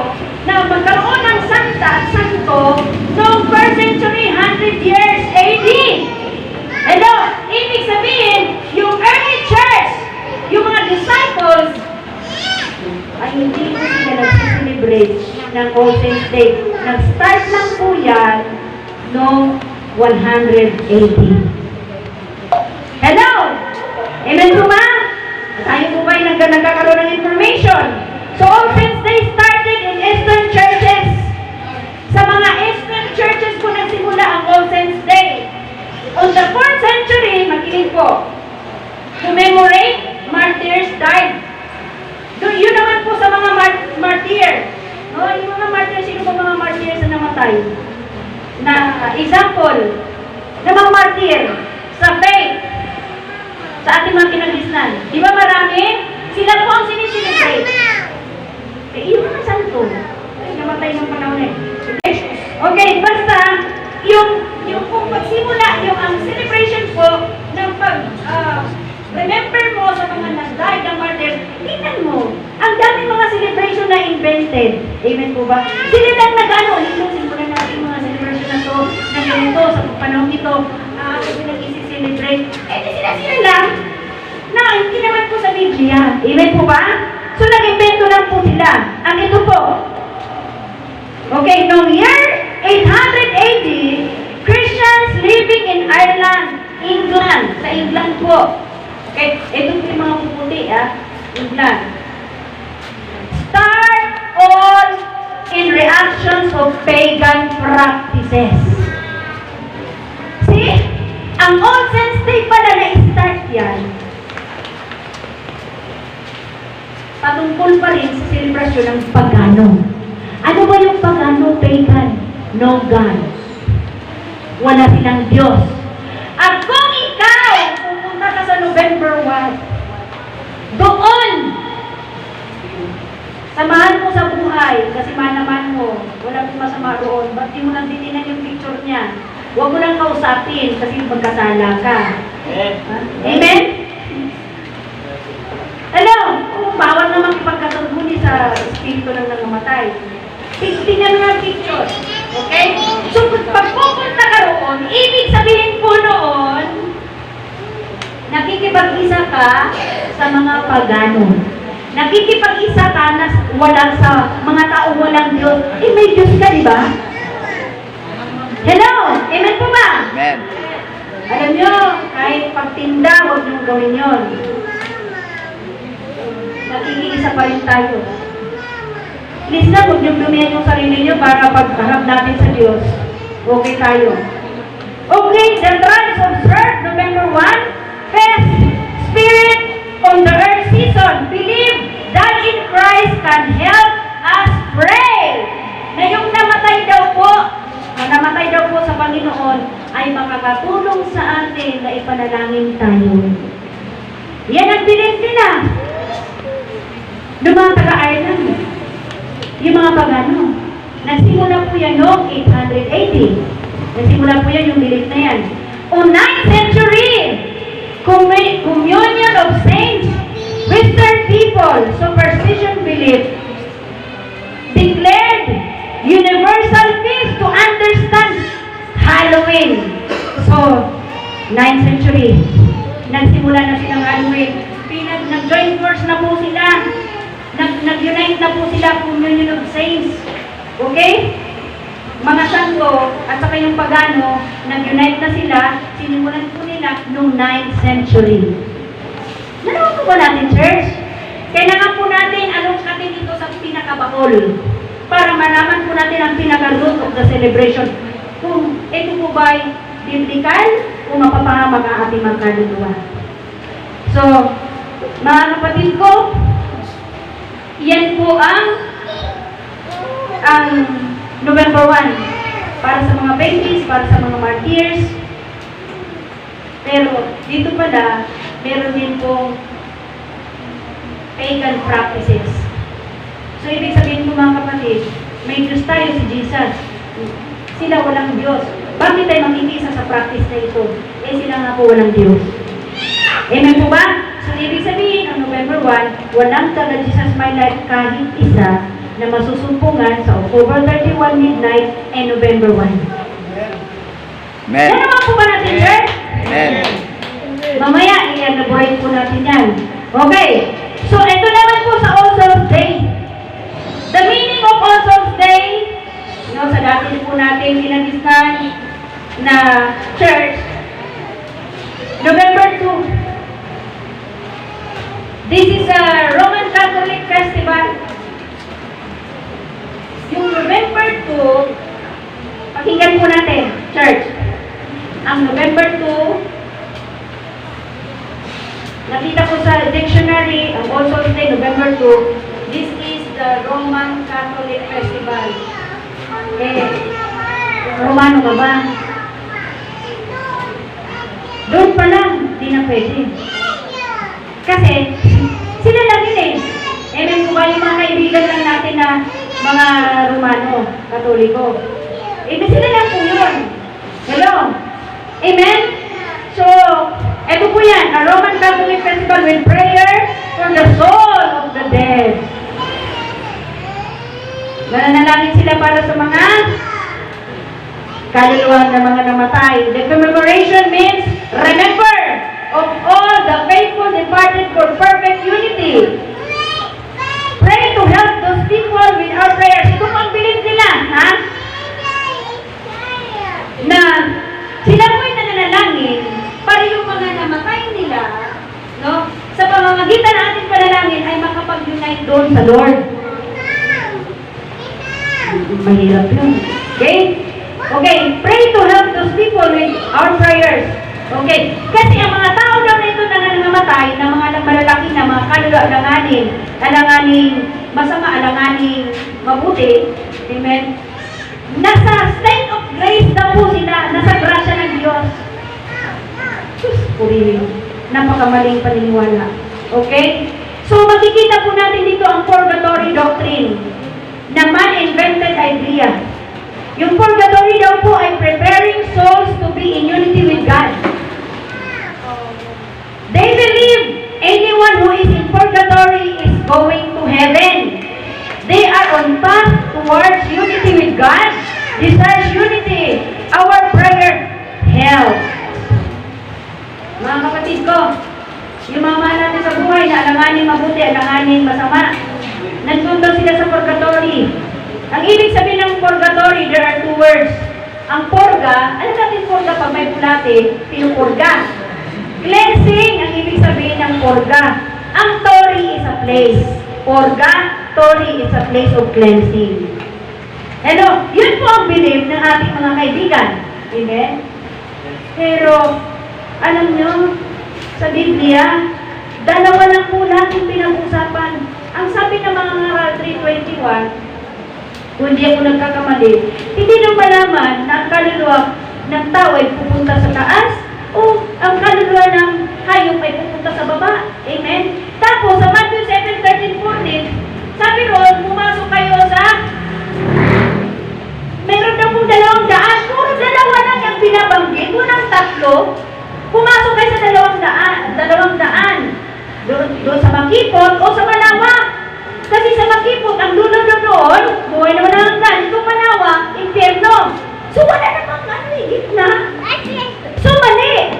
na magkaroon ng santa at santo noong first century, 100 years AD. Hello? Ibig sabihin, yung early church, yung mga disciples, ay hindi po sila nag-celebrate ng All Saints Day. Nag-start lang po yan noong 100 AD. Hello? Amen po ba? Tayo po ba ay nagkakaroon ng information? So, All Saints Day started in Eastern churches. Sa mga Eastern churches po nagsimula ang All Saints Day. On the 4th century, makinig po, commemorate martyrs died. Yun naman po sa mga martyr. No, yung mga martyr, sino po mga martyr na namatay? Na example, ng mga martyr sa faith, sa ating mga kinagisnan. Di ba marami? Sila po ang sinisilibrate. Yung mga santo, ay namatay ng panahon eh. Okay, basta, yung kung magsimula, yung ang celebration po, ng remember mo sa mga nag-died ng martyrs, tingnan mo, ang daming mga celebration na invented. Amen po ba? Sila lang nag-ano, simulan natin mga celebration na to, na ganito, sa panahon ito, kasi nag-isi-celebrate. Sila lang, na hindi naman po sa Biblia. Amen po ba? So, nag-invento lang po sila. Ang ito po. Okay, noong year 800 AD, Christians living in Ireland, England. Sa England po. Okay, ito po yung mga puputi, England. Start all in reactions of pagan practices. See? Ang All Saints Day pala na-start yan. Patungkol pa rin sa selebrasyon ng pagano. Ano ba yung pagano, pagan? No God. Wala silang Diyos. At kung ikaw, pupunta ka sa November 1, doon, samahan mo sa buhay, kasi manaman mo, wala pong masama roon, ba't di mo lang titinan yung picture niya? Huwag mo lang kausapin, kasi magkasala ka. Amen? Ano? Bawal naman ipagkataguli sa espiritu ng nangamatay. Tingnan mo ang picture. Okay? So, pag pupunta ka roon, ibig sabihin po noon, nakikipag-isa ka sa mga pagano. Nakikipag-isa ka na wala sa mga tao walang Diyos. May Diyos ka, di ba? Hello? Amen po ba? Amen. Alam nyo, kahit pagtinda, huwag nyo gawin yun. Nakikiisa pa rin tayo. Please na, huwag nyo dumihan yung sarili nyo para pagharap natin sa Diyos. Okay tayo. Okay, the tribes observed November 1, Fest, Spirit on the Earth season. Believe that in Christ can help us pray. Na yung namatay daw po sa Panginoon ay makakatulong sa atin na ipanalangin tayo. Yan ang belief nila. Noong mga taga-Ireland, yung mga pagano, nagsimula po yan noong 880. Nagsimula po yan yung belief na yan. O 9th century, communion of saints, Western people, superstition belief, declared universal peace to understand Halloween. So, 9th century, nagsimula na silang Halloween. Nag-join force na po sila. Nag-unite na po sila, communion of saints. Okay? Mga santo at saka yung pagano, nag-unite na sila, sinimulan po nila noong 9th century. Nalaman po ba natin, church? Kailangan po natin anong natin dito sa pinakabakol para malaman po natin ang pinaka-root of the celebration. Kung ito po ba ay biblical o mapapahamak ang ating mga kaluluwa. So, mga kapatid ko, yan po ang November 1 para sa mga babies, para sa mga martyrs. Pero dito pala, meron din pong pagan practices. So, ibig sabihin po mga kapatid, may Diyos tayo si Jesus. Sila walang Diyos. Bakit tayo makikisa sa practice na ito? Eh sila nga po walang Diyos. Amen po ba? So, ibig sabihin, ang November 1, walang taga Jesus My Life kahit isa na masusumpungan sa October 31 midnight and November 1. Amen. Yan naman po ba natin, church? Amen. Mamaya, i-elaborate po natin yan. Okay. So, ito naman po sa All Souls Day. The meaning of All Souls Day, sa dati po natin pinagistan na church, November 2. This is a Roman Catholic festival. Yung November 2, pakinggan po natin, church. Ang November 2, nakita ko sa dictionary, ang All Souls Day, November 2, this is the Roman Catholic Festival. Eh, Romano ka ba? Doon pa lang, di na pwede. Kasi, sila lang yun eh. Amen po ba yung mga kaibigan lang natin na mga Romano, Katoliko? Sila lang po yun. Hello? Amen? So, eto po yan, a Roman Catholic Festival with prayer for the soul of the dead. Nananalangin sila para sa mga kaluluwa ng mga namatay. The commemoration means remember of all the faithful departed for perfect unity. Pray to help those people with our prayers. Ito ang belief nila, ha? Na sila po'y nananalangin para yung mga namatay nila, no? Sa pamamagitan ng ating panalangin ay makapag-unite doon sa Lord. Mahirap yun. Okay? Okay, pray to help those people with our prayers. Okay? Kasi ang mga tao daw na ito na nangamatay, na mga malalaki na mga kaluluwa, alanganing masama, alanganing mabuti, amen? Nasa state of grace na po sila, nasa grasya ng Diyos. Sus, purihin. Napakamaling paniniwala. Okay? So, makikita po natin dito ang purgatory doctrine na man-invented idea. Yung purgatory daw po ay preparing souls to be in unity with God. They believe anyone who is in purgatory is going to heaven. They are on path towards unity with God. Desires unity. Our prayer helps. Mga kapatid ko, yung mga mahal natin sa buhay na alanganin mabuti, alanganin masama, nandun daw sila sa purgatory. Ang ibig sabihin ng purgatory, there are two words. Ang purga, alam natin purga pag may bulate, pinupurga. Cleansing, ang ibig sabihin ng purga. Ang tori is a place. Purga, tori is a place of cleansing. Hello, yun po ang belief ng ating mga kaibigan. Amen? Pero, alam nyo, sa Biblia, dalawa lang po natin pinag-usapan. Ang sabi ng mga ngaral 3:21, kung hindi ako nagkakamali, hindi nang malaman na ang kaluluwa ng tao ay pupunta sa taas o ang kaluluwa ng hayop ay pupunta sa baba. Amen? Tapos, sa Matthew 7:13-14, sabi roon, pumasok kayo sa meron daw pong 200. Puro dalawa lang yung binabanggit. Walang tatlo. Pumasok kayo sa Makipot o sa Manawa. Kasi sa Makipot, ang dulo doon, buhay naman ang hanggan. Itong Manawa, impyerno. So wala namang gitna. So mali.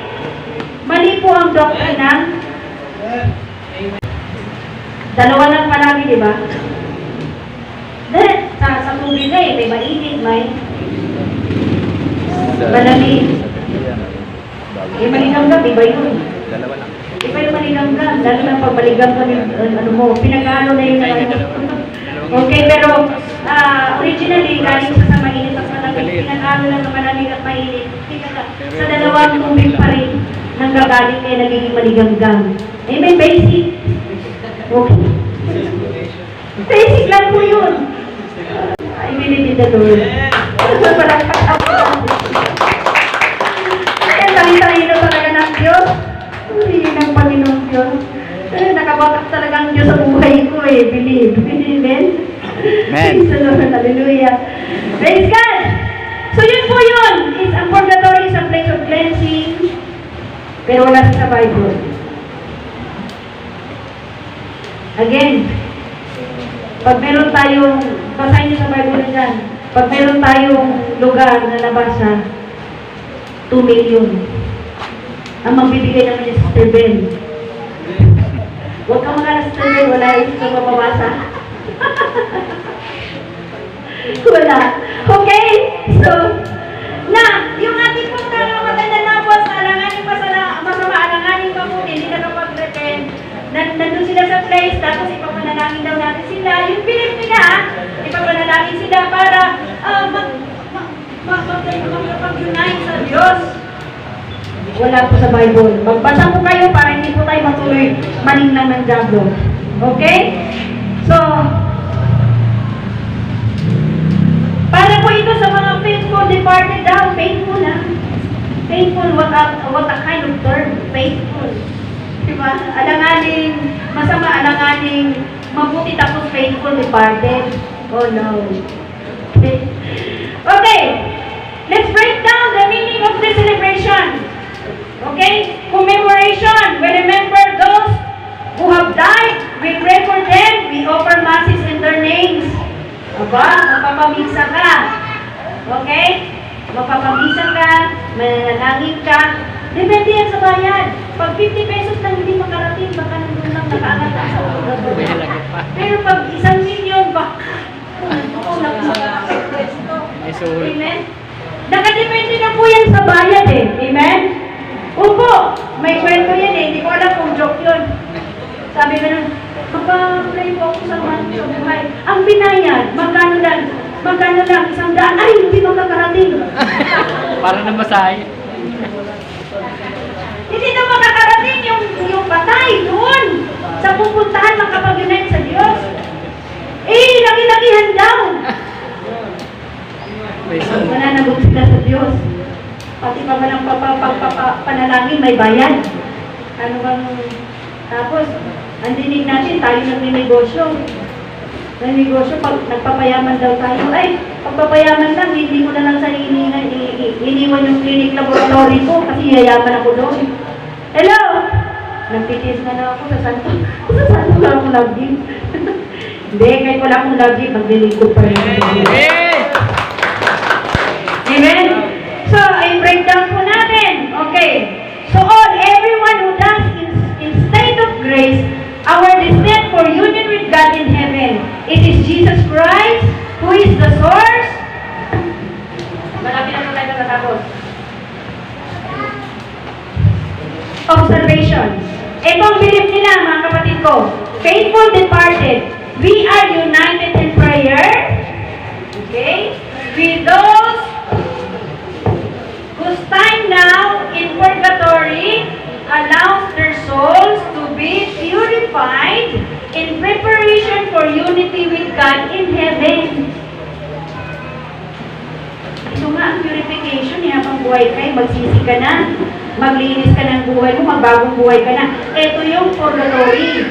Mali po ang doktrina. Dalawa lang palagi, di ba? Dahil sa tubig na may mainit, may malamig. Maligam-gam, iba yun. Dalawa lang. Iba yung maligam-gam. Lalo na pag maligam ka ano mo, pinag-ano na yung okay, pero originally, galing sa mainit at malamig. Pinag-ano lang na malamig at mainit. Sa dalawang tubig pa rin, nanggagaling kaya nagiging maligam-gam. May basic. Okay. Basic lang po yun. I believe in the Lord. Talino talaga ng Diyos. Hindi ng Panginoong Diyos. Nakabatak talaga ang Diyos sa buhay ko eh. Believe. Amen? Amen. Praise the Lord. Hallelujah. Praise God. So yun po yun. It's a purgatory, is a place of cleansing. Pero wala sa Bible. Again, pag meron tayong, basahin niyo sa Bible na dyan, pag meron tayong lugar na nabasa, 2 million. Ang magbibigay naman ni Sister Ben. Huwag ka mga Sister Ben, wala yung ito mapabasa. Wala. Okay? So, na, yung ating pong maganda na po sa alanganin masama, alanganin mabuti, hindi nakapag-repent, nandun sila sa place, tapos ipapanalangin daw natin sila. Yung belief nila, ipapanalangin sila para mag-unite sa Diyos. Wala po sa Bible. Magbasa po kayo para hindi po tayo matuloy maling lang ng diablo. Okay? So, para po ito sa mga faithful departed daw, faithful na. Faithful, what a kind of term, faithful. Diba? Alanganing, masama alanganing, mabuti tapos faithful departed. Oh no. Okay. Let's break down the meaning of the celebration. Okay? Commemoration. We remember those who have died. We pray for them. We offer masses in their names. Aba, magpapamisa ka. Okay? Magpapamisa ka, mananalangin ka. Depende yan sa bayan. Pag 50 pesos lang hindi makarating, baka nandun lang nakaangat sa ulo. Pero pag 1 milyon, baka Amen? Nakadepende na po yan sa bayan eh. Amen? Opo, may kwento yan eh. Hindi ko alam kung joke yun. Sabi ko nun, magpa-pray po ako sa buhay. Ang binayad, magkano lang? 100. Ay, hindi makakarating. Para na masahe. Hindi na makakarating yung patay doon sa pupuntahan makapag-unite sa Diyos. Eh, laki-lakihan daw. Mananagot sila sa Diyos. Pati pa man ang panalangin, may bayad. Ano bang... Tapos, ang dinig natin, tayo nagninegosyo. Nagninegosyo, pag nagpapayaman daw tayo, ay, pagpapayaman lang, hindi mo na lang sa iniwan yung clinic laboratory ko kasi yayaman ako doon. Hello! Nagtitis na ako sa santo. Sa santo lang akong lagi. Hindi, kahit wala akong lagi, maglilingkod pa rin. Amen? So, i-breakdown po natin. Okay. So, everyone who does in state of grace, our descent for union with God in heaven. It is Jesus Christ who is the source. Malapit na tayo nakatapos. Observation. Ito ang belief nila, mga kapatid ko. Faithful departed. We are united in prayer. Okay? With those whose time now in purgatory allows their souls to be purified in preparation for unity with God in heaven. Ito nga ang purification, habang buhay ka, magsisi ka na, maglinis ka ng buhay mo, magbagong buhay ka na. Ito yung purgatory.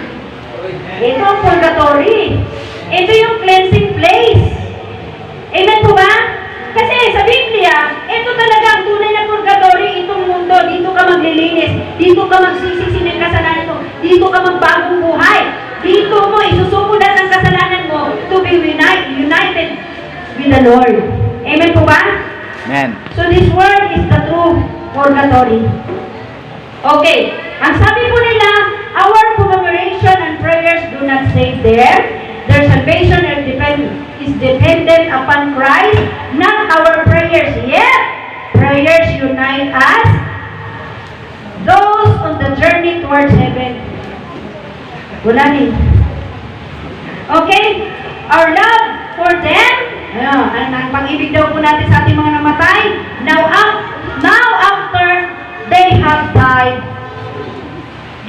Ito ang purgatory. Ito yung cleansing place. Amen po ba? Kasi sa Biblia, ito talaga ang tunay na purgatory, itong mundo. Dito ka maglilinis. Dito ka magsisisi ng kasalanan mo. Dito ka magbagong buhay. the Lord. Amen po ba? Amen. So this world is the true purgatory. Okay. Ang sabi po nila, our commemoration and prayers do not save there. Their salvation is dependent upon Christ, not our prayers. Yet, prayers unite us, those on the journey towards heaven. Wala din. Okay? Our love for them, ang pag-ibig daw po natin sa ating mga namatay, now after they have died,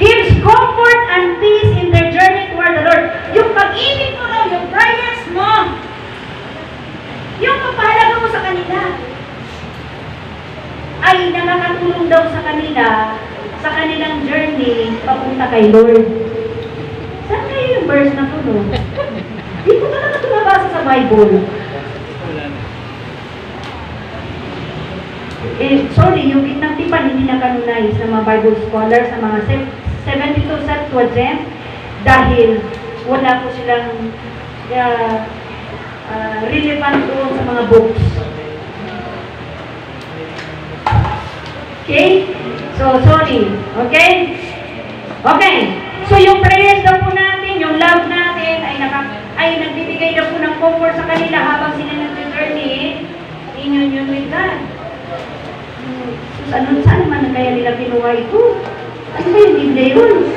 gives comfort and peace in their journey toward the Lord. Yung pag-ibig mo raw, yung prayers mo, yung pagpahalaga mo sa kanila, ay nakakatulong daw sa kanila, sa kanilang journey, papunta kay Lord. Saan kayo yung verse na to, no? Di ko talaga ito nabasa sa Bible. Sorry, yung gitnang tipan hindi na-canonize ng mga Bible scholars, sa mga 72 Septuagint, dahil wala po silang relevant doon sa mga books. Okay? So, sorry. Okay? Okay. So, yung prayers daw po natin, yung love natin, ay nagbibigay daw po ng comfort sa kanila habang sila nag-journey in union with God. Saan naman kaya nila kinuha ito? Ano ba yung Biblia yun?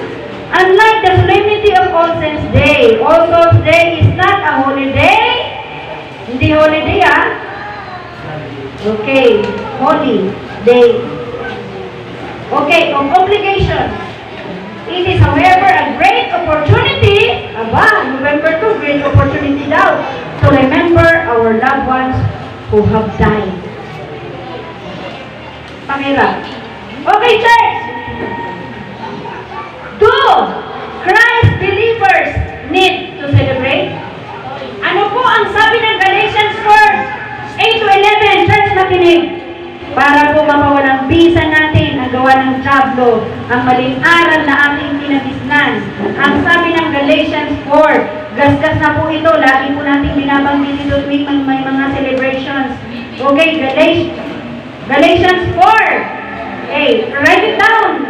Unlike the solemnity of All Saints' Day, All Souls' Day is not a holiday. Hindi holiday, ah. Okay, holy day. Okay, of obligation. It is, however, a great opportunity, November 2, great opportunity daw, to remember our loved ones who have died. Pakira. Okay, church. Do Christ believers need to celebrate? Ano po ang sabi ng Galatians 4:8-11? Church, makinig. Para po mapawalang bisa natin ang gawa ng dyablo, ang maling aral na ating kinabisnan. Ang sabi ng Galatians 4, gasgas na po ito, lagi po natin binabanggit ito tuwing may mga celebrations. Okay, Galatians 4. Okay, write it down.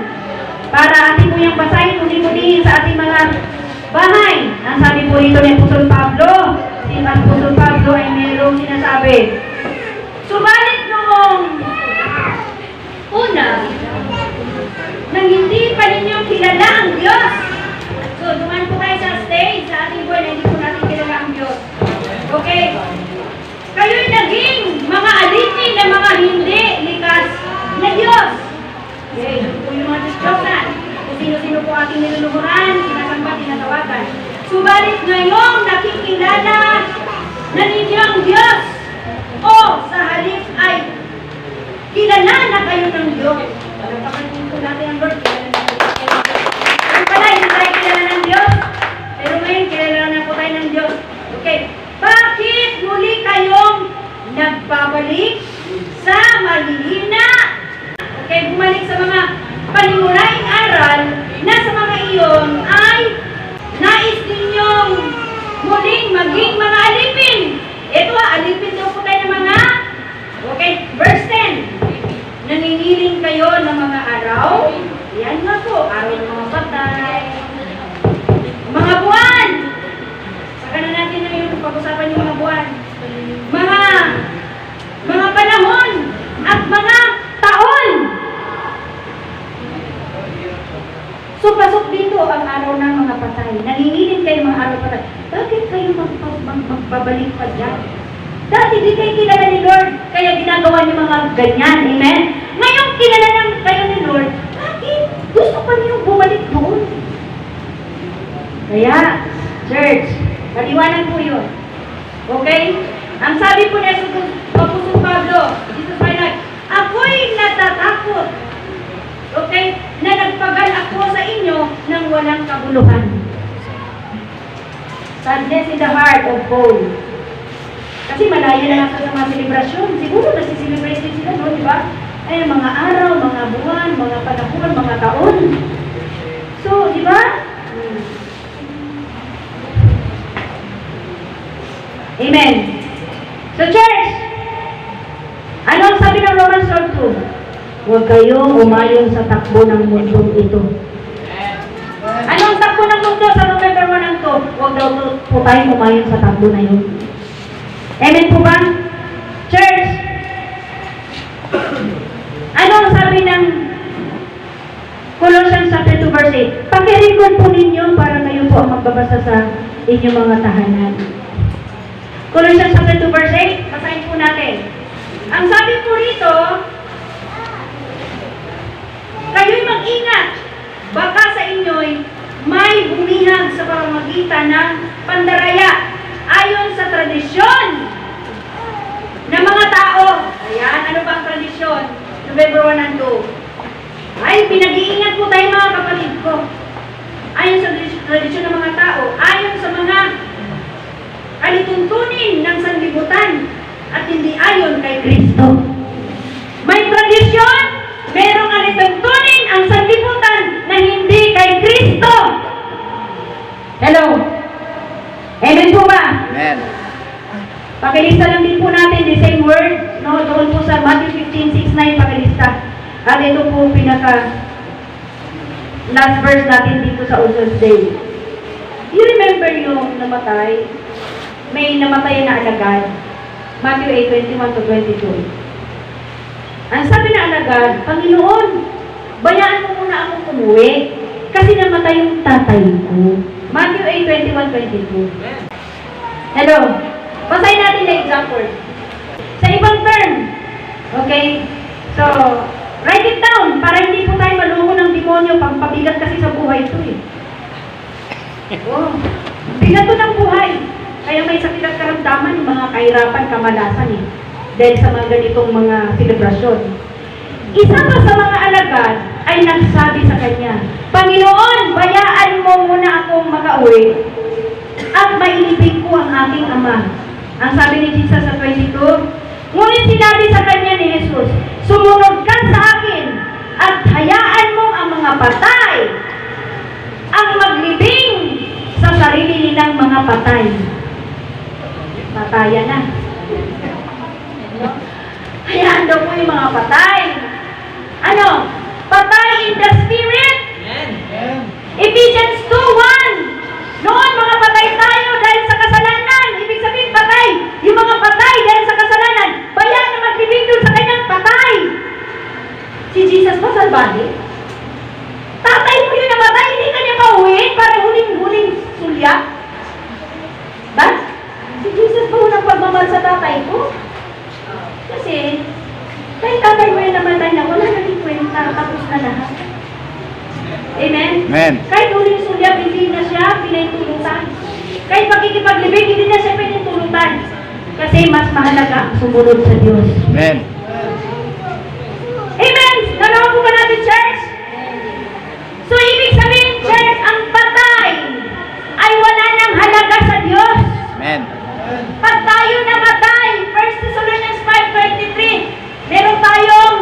Para ating po yung basahin, muli-mulihin sa ating mga bahay. Ang sabi po dito ni Apostol Pablo, si Apostol Pablo ay mayroong sinasabi. Subalit noong una, nang hindi pa ninyo kilala ang Diyos. So, duman po tayo sa stage, sa ating buwan, hindi po natin kilala ang Diyos. Okay? Kayo'y naging mga alipin na mga hindi likas na Diyos. Okay, ito po yung mga Diyos-Diyosan. Kung sino-sino po ating niluluhuran, sinasamba, tinatawagan. Subalit ngayong nakikilala na ninyo ang Diyos, o sa halip ay kilala na kayo ng Diyos. Pagkakasin po natin ang Lord. Kung pala, hindi tayo kilala ng Diyos. Pero ngayon, kilala na po tayo ng Diyos. Okay. Bakit muli kayong nagbabalik sa malihina? Okay, bumalik sa mga panimulaing aral na sa mga iyon ay nais ninyong muling maging mga alipin. Ito alipin daw po tayo ng mga, okay, verse 10. Naniniling kayo ng mga araw. Yan nga po, araw ng mga patay. Mga buwan. Saka na natin na yung pag-usapan yung mga buwan. Mga panahon at mga taon. So, pasok dito ang araw ng mga patay. Nanginginig kayo mga araw patay. Bakit kayo magbabalik pa dyan? Dati di kayo kilala ni Lord, kaya ginagawa niyo mga ganyan. Amen? Ngayon kilala na kayo ni Lord, bakit? Gusto pa niyo bumalik doon. Kaya, church, maliwanag po yun. Okay? Ang sabi po niya sa Apostol Pablo, Jesus my life, ako'y natatakot. Okay? Na nagpagal ako sa inyo ng walang kabuluhan. Sadness in the heart of Paul. Kasi malayo na lang sa mga selebrasyon. Siguro nasi-celebrate din sila, no? Diba? Ay, mga araw, mga buwan, mga panahon, mga taon. So, di ba? Amen. So church, ano ang sabi ng Romans 12:2? Huwag kayong umayon sa takbo ng mundong ito. Ano ang takbo ng mundo sa November 1 and 2? Huwag daw po tayong umayon sa takbo na yun. Amen po ba? Church, ano ang sabi ng Colossians chapter 2 verse 8? Pakirecord po ninyo para kayo po ang magbabasa sa inyong mga tahanan. Colossians chapter 2 verse 8, basahin po natin. Ang sabi po rito, kayo'y mag-ingat, baka sa inyo'y may bumihag sa pamamagitan ng pandaraya ayon sa tradisyon ng mga tao. Ayan, ano ba ang tradisyon? November 1 and 2. Ay, pinag-iingat po tayo mga kapatid ko. Ayon sa tradisyon ng mga tao, ayon sa mga alituntunin ng sanlibutan, at hindi ayon kay Kristo. May tradisyon, merong alituntunin ang sanlibutan na hindi kay Kristo. Hello? Amen po ba? Amen. Pakilista lang din po natin the same word, no? Doon po sa Matthew 15:6-9, pakilista. At ito po pinaka last verse natin dito sa Ocean's Day. You remember yung namatay? May namatay na alagad. Matthew 8:21-22. Ang sabi na alagad, Panginoon, bayaan mo muna akong umuwi kasi namatay yung tatay ko. Matthew 8:21-22. Hello? Basahin natin na example. Sa ibang term, okay? So, write it down para hindi po tayo malungo ng demonyo. Pagpabigat kasi sa buhay ito eh. Oh, bigat to ng buhay. Kaya may sakit at karamdaman yung mga kahirapan, kamalasan eh. Dahil sa mga ganitong mga selebrasyon. Isa pa sa mga alagad ay nagsabi sa kanya, Panginoon, bayaan mo muna akong makauwi at mailibing ko ang aking ama. Ang sabi ni Jesus sa 22, ngunit sinabi sa kanya ni Jesus, sumunod ka sa akin at hayaan mo ang mga patay ang maglibing sa sarili nilang mga patay. Patayan na. Hayaan daw po yung mga patay. Ano? Patay in the spirit. Ephesians 2:1. Noon, mga patay tayo dahil sa kasalanan. Ibig sabihin, patay. Yung mga patay dahil sa kasalanan. Bayaan na maglibing doon sa kanyang patay. Si Jesus ba salbahe? Tatay mo yun namatay, hindi kanya pauwiin para huling-huling sulya. Ba? Si Jesus pa unang pagmamahal sa tatay ko. Kasi, dahil tatay mo yung namatay na, wala na rin kwenta, tapos na lahat. Amen? Amen. Kahit huling sulya, hindi na siya pinahintulutan. Kahit pakikipaglibig, hindi na siya pinahintulutan. Kasi mas mahalaga ang sumunod sa Diyos. Amen. Amen! Nalaman po ba natin, church? So, ibig sabihin, church, ang patay ay wala nang halaga sa Diyos. Amen. Pag tayo namatay, 1 Thessalonians 5:23, meron tayong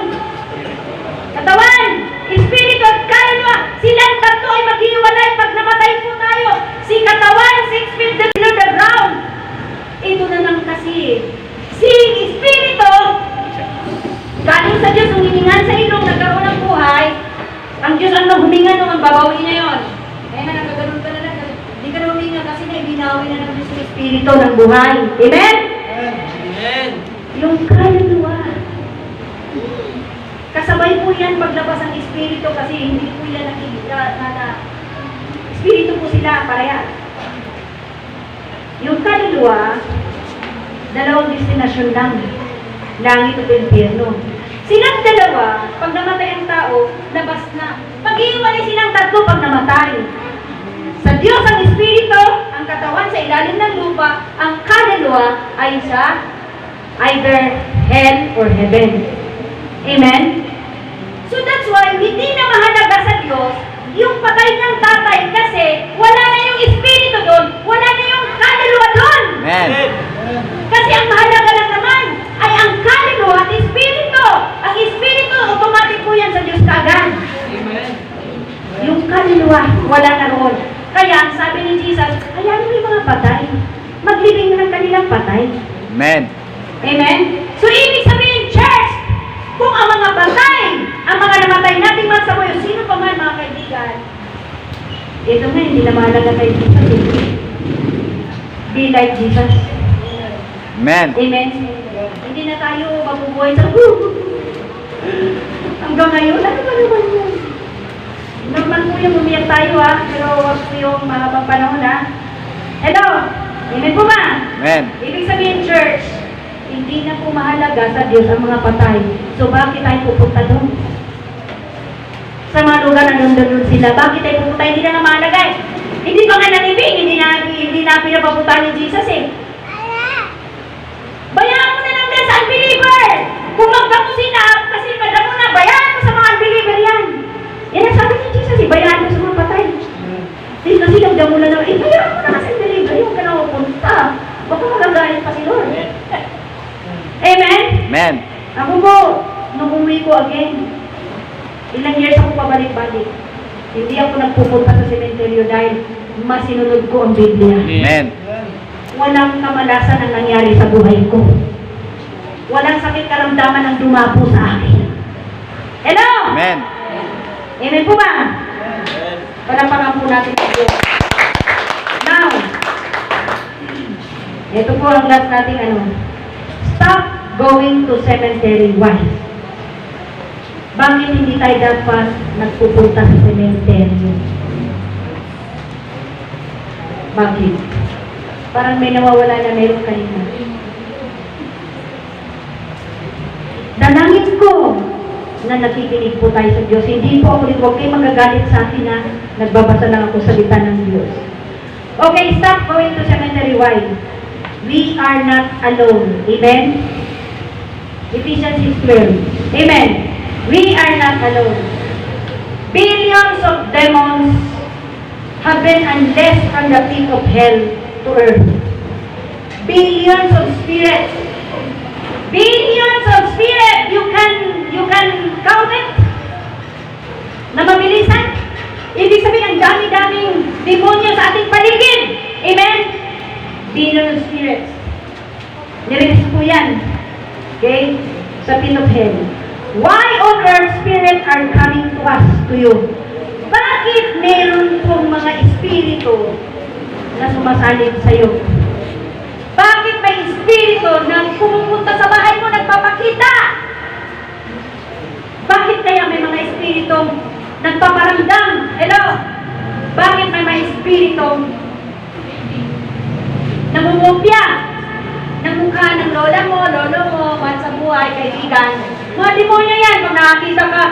katawan, espiritu at kaluluwa. Silang tatlo ay maghihiwalay pag namatay po tayo. Si katawan, 6 feet below the ground. Ito na lang kasi. Si espiritu, galing sa Diyos, humihingan sa ilong, nagkaroon ng buhay. Ang Diyos ang huminga nung ang babawi niya yun. Kaya nga nagkaganon ka na lang. Hindi ka na huminga kasi na ibinawi na ng Diyos yung espiritu ng buhay. Amen? Amen. Yung kaluluwa. Kasabay po yan paglabas ang espiritu kasi hindi po yan espiritu po sila, pareha. Yung kaluluwa, dalawang destinasyon lang. Langit o impyerno. Silang dalawa, pag namatay ang tao, labas na. Pag-iiwalay silang tatlo pag namatay. Sa Diyos ang espiritu, ang katawan sa ilalim ng lupa, ang kaluluwa ay sa either hell or heaven. Amen? So that's why, hindi na mahalaga sa Diyos yung patay ng tatay kasi wala na yung espiritu doon, wala na yung kaluluwa doon. Amen. Kasi ang mahalaga lang naman ay ang kaluluwa at espiritu. Ang espiritu, automatic po yan sa Diyos kaagad. Yung kaluluwa, wala na roon. Kaya, ang sabi ni Jesus, hayaan mo yung mga patay. Maglibing ng kanilang patay. Amen. Amen? So, ibig sabihin, church, kung ang mga patay, ang mga namatay nating magsabuyo, sino pa man mga kaibigan, ito nga, hindi na mahalaga kay Jesus. Be like Jesus. Amen. Amen? Hindi na tayo mabubuhay sa hanggang ngayon, ano ba naman yun? Normal po yung umiyak tayo pero wag po yung mahabang panahon Hello? Amen po ba? Amen. Ibig sabihin, church, hindi na po mahalaga sa Diyos ang mga patay. So bakit tayo pupunta doon? Sa mga lugar na doon sila, bakit tayo pupunta? Hindi na nga mahalaga Hindi pa nga nanibig, hindi na pinapapunta ni Jesus Bayaan mo na lang din sa unbeliever! Kung magdamo sila, kasi madamo na, bayaan mo sa mga unbeliever yan! Yan ang sabi ni Jesus bayaan mo sa mga patay. Hindi kasi yung damo na lang, bayaan mo na kasi unbeliever, yung ka na pupunta. Baka magagalit pa si Lord. Amen? Amen. Ako po, nung umuwi ko again, ilang years ako pabalik-balik. Hindi ako nagpupunta sa sementeryo dahil masinunod ko ang Biblia. Amen. Walang kamalasan ang nangyari sa buhay ko. Walang sakit karamdaman ang dumapo sa akin. Hello? Amen. Amen po ba? Palapakan po natin ito. Now, ito po ang last nating Stop going to cemetery. Why? Bakit hindi tayo dapat nagpupunta sa cemetery? Bakit? Parang may nawawala na meron kanina. Dalangin ko na nakikinig po tayo sa Diyos. Hindi po ako rin, huwag kayo magagalit sa akin na nagbabasa lang ako salita ng Diyos. Okay, stop going to cemetery. Why? We are not alone. Amen? Ephesians 6:12. Amen? We are not alone. Billions of demons have been unleashed from the pit of hell to earth. Billions of spirits. Billions of spirits. You can count it? Na mabilisan? Ibig sabihin, ang dami-daming demonyo sa ating paligid. Amen? Billions of spirits. Nirelease po yan. Okay? Sa pit of hell. Why on earth spirits are coming to us, to you? Bakit meron pong mga espiritu na sumasalib sa iyo? Bakit may espiritu na pumupunta sa bahay mo nagpapakita? Bakit kaya may mga espiritu nagpaparamdam? Hello? Bakit may mga espiritu namumupya ng mukha ng lola mo, lolo mo, mahal sa buhay, kaibigan? Mga demonyo yan. Pag nakakita ka,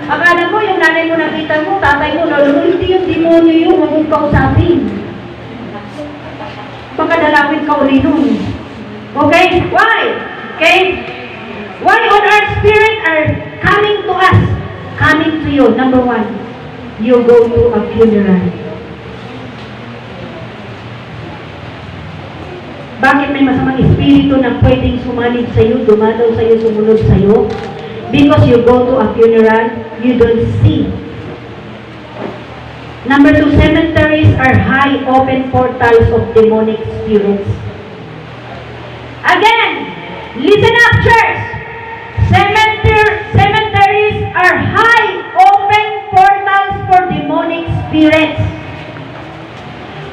akala mo yung nanay mo nakita mo, tatay mo, lolo mo, hindi yung demonyo yung huwag mong kausapin. Baka dalawin ka uli nun. Okay? Why? Okay? Why on earth spirits are coming to us? Coming to you. Number one, you go to a funeral. Bakit may masamang espiritu na pwedeng sumalib sa iyo, dumadaw sa iyo, sumunod sa iyo? Because you go to a funeral, you don't see. Number two, cemeteries are high open portals of demonic spirits. Again, listen up, church. Cemeteries are high open portals for demonic spirits.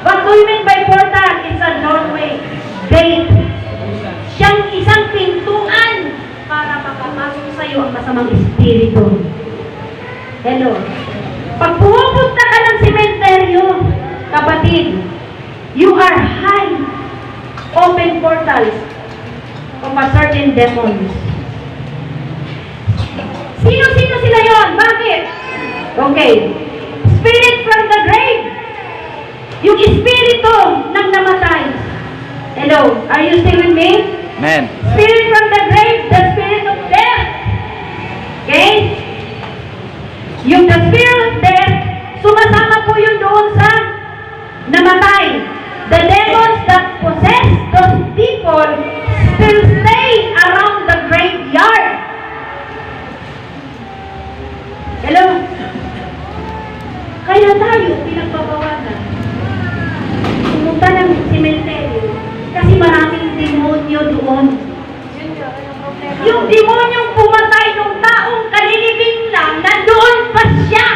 What do you mean by portal? It's a doorway. Gate. Siyang isang pintuan para makapasok sa iyo ang masamang espiritu. Hello. Pag pumupunta ka ng sementeryo, kapatid, you are high open portals of a certain demons. Sino-sino sila yon? Bakit? Okay. Spirit from the grave. Yung espiritu ng namatay. Hello, are you still with me? Amen. Spirit from the grave, the spirit of death. Okay? Yung the spirit of death, sumasama po yun doon sa namatay. The demons that possess those people still stay around the graveyard. Hello? Kaya tayo pinagbabawalan. Pumunta ng sementeryo kasi maraming demonyo doon. Yung demonyong pumatay ng taong kalilibing lang, nandoon pa siya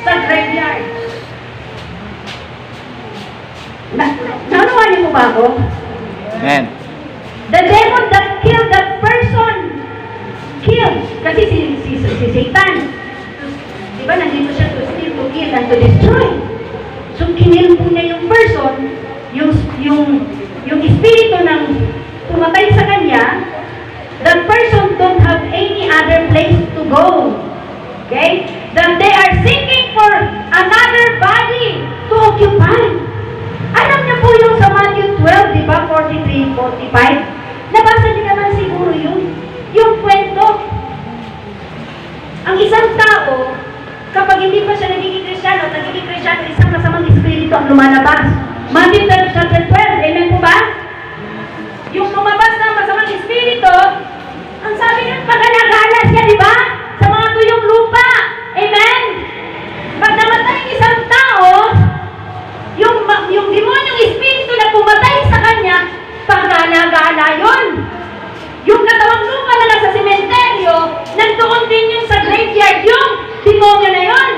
sa graveyard. Nanuhan niyo po ba ako? Amen. The demon that killed that person, killed. Kasi si Satan, di ba nandito siya to steal, to kill, and to destroy. So kinil po niya yung person, yung espiritu ng pumatay sa kanya, that person don't have any other place to go. Okay? That they are seeking for another body to occupy. Alam niyo po yung sa Matthew 12, di ba? 43, 45. Nabasa niyo naman siguro yun. Yung kwento. Ang isang tao, kapag hindi pa siya nagiging Kristiyano, isang masamang espiritu ang lumalabas. Matthew 12, chapter 12. Amen po ba? Yung lumabas na masamang espiritu, ang sabi niya, pag-alagala siya, di ba? Sa mga tuyong lupa. Amen? Pag namatay ang isang tao, yung demonyong espiritu na pumatay sa kanya, pag-alagala yun. Yung katawang lupa na nasa sementeryo, nandoon din yung sa graveyard, yung demonyo na yun.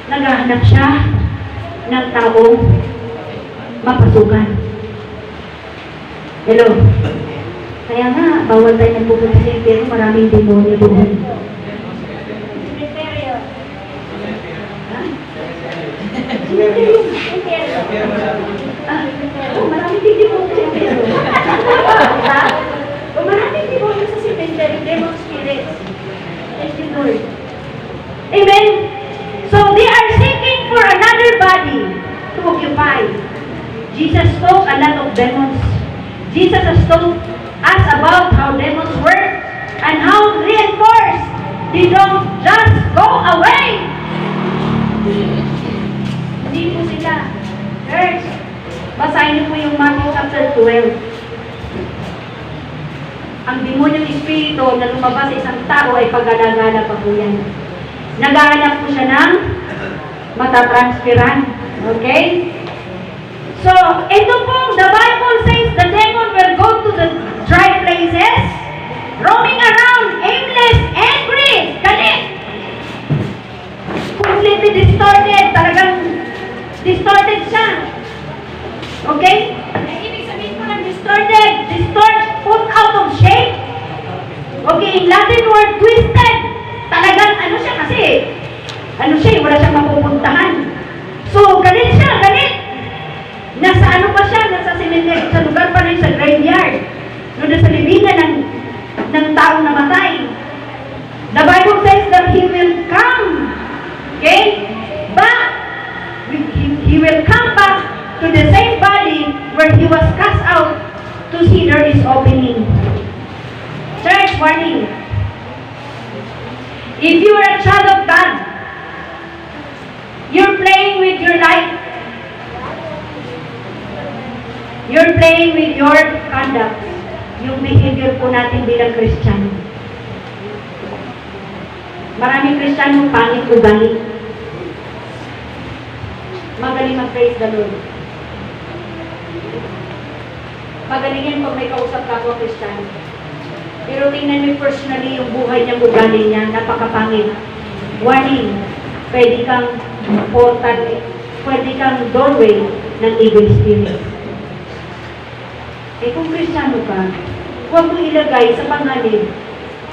Naghahanap siya ng taong mapasukan. Hello? Kaya nga, bawal tayo nagpupunta sa impyerno, maraming demonyo doon. Cemetery. Ha? Cemetery. Maraming din demonyo sa impyerno. Ha? Maraming demonyo sa cemetery, demon spirits. Thank you, Lord. Amen? So, they are seeking for another body to occupy. Jesus spoke a lot of demons. Jesus has told us about how demons work and how reinforced. They don't just go away. Hindi po sila. Church, basahin niyo po yung Matthew chapter 12. Ang demonyong espiritu na lumabas sa isang tao ay pag-alagala pa po yan. Naghahanap po siya ng matatransferan. Okay? So, ito po, the Bible says the demon will go to the dry places, roaming around, aimless, angry, galit. Completely distorted, talagang distorted siya. Okay? Ibig sabihin po ng distorted, put out of shape. Okay, in Latin word, twisted. Talagang ano siya kasi, wala siyang mapupuntahan. So, galit siya, galit. Nasa ano pa siya, nasa cemetery, sa lugar pa rin sa graveyard. No, nasa libingan ng taong namatay. The Bible says that he will come. Okay? But, he will come back to the same body where he was cast out to see there is opening. Church, warning. If you are a child of God, you're playing with your life. You're playing with your conduct. Yung behavior po natin bilang Kristiyano. Maraming Kristiyano pangit ugali. Magaling mag-praise the Lord. Magaling yan pag may kausap ka po Kristiyano. Pero tingnan mo personally yung buhay niyang ugali niya, napakapangit. Warning, pwede kang portal, pwede kang doorway ng evil spirit. Eh kung Kristiyano ka, huwag mo ilagay sa panganib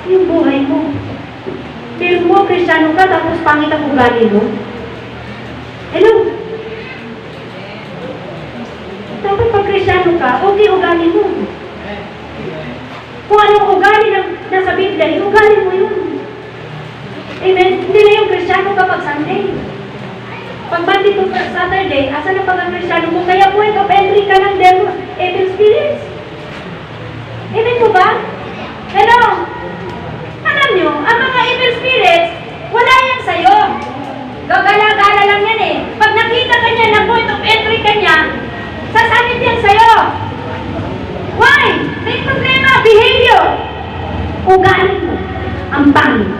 yung buhay mo. Pero mo, Kristiyano ka, tapos pangit ang ugali mo. Hello? Dapat pag Kristiyano ka, okay ugali mo. Kung anong ugali nasa Biblia, yung ugali mo yun. Amen? Hindi na yung Kristiyano ka pag Sunday. Pag Monday to Saturday, asa na pag ang Kristiyano mo? Kaya po ito, entry ka ng devil, evil spirits. Amen po ba? Hello? Alam nyo, ang mga evil spirits, wala yan sa'yo. Gagala-gala lang yan eh. Pag nakita ka niya na point of entry ka niya, sasanit yan sa'yo. Why? May problema, behavior. Ugali mo, ang pangit.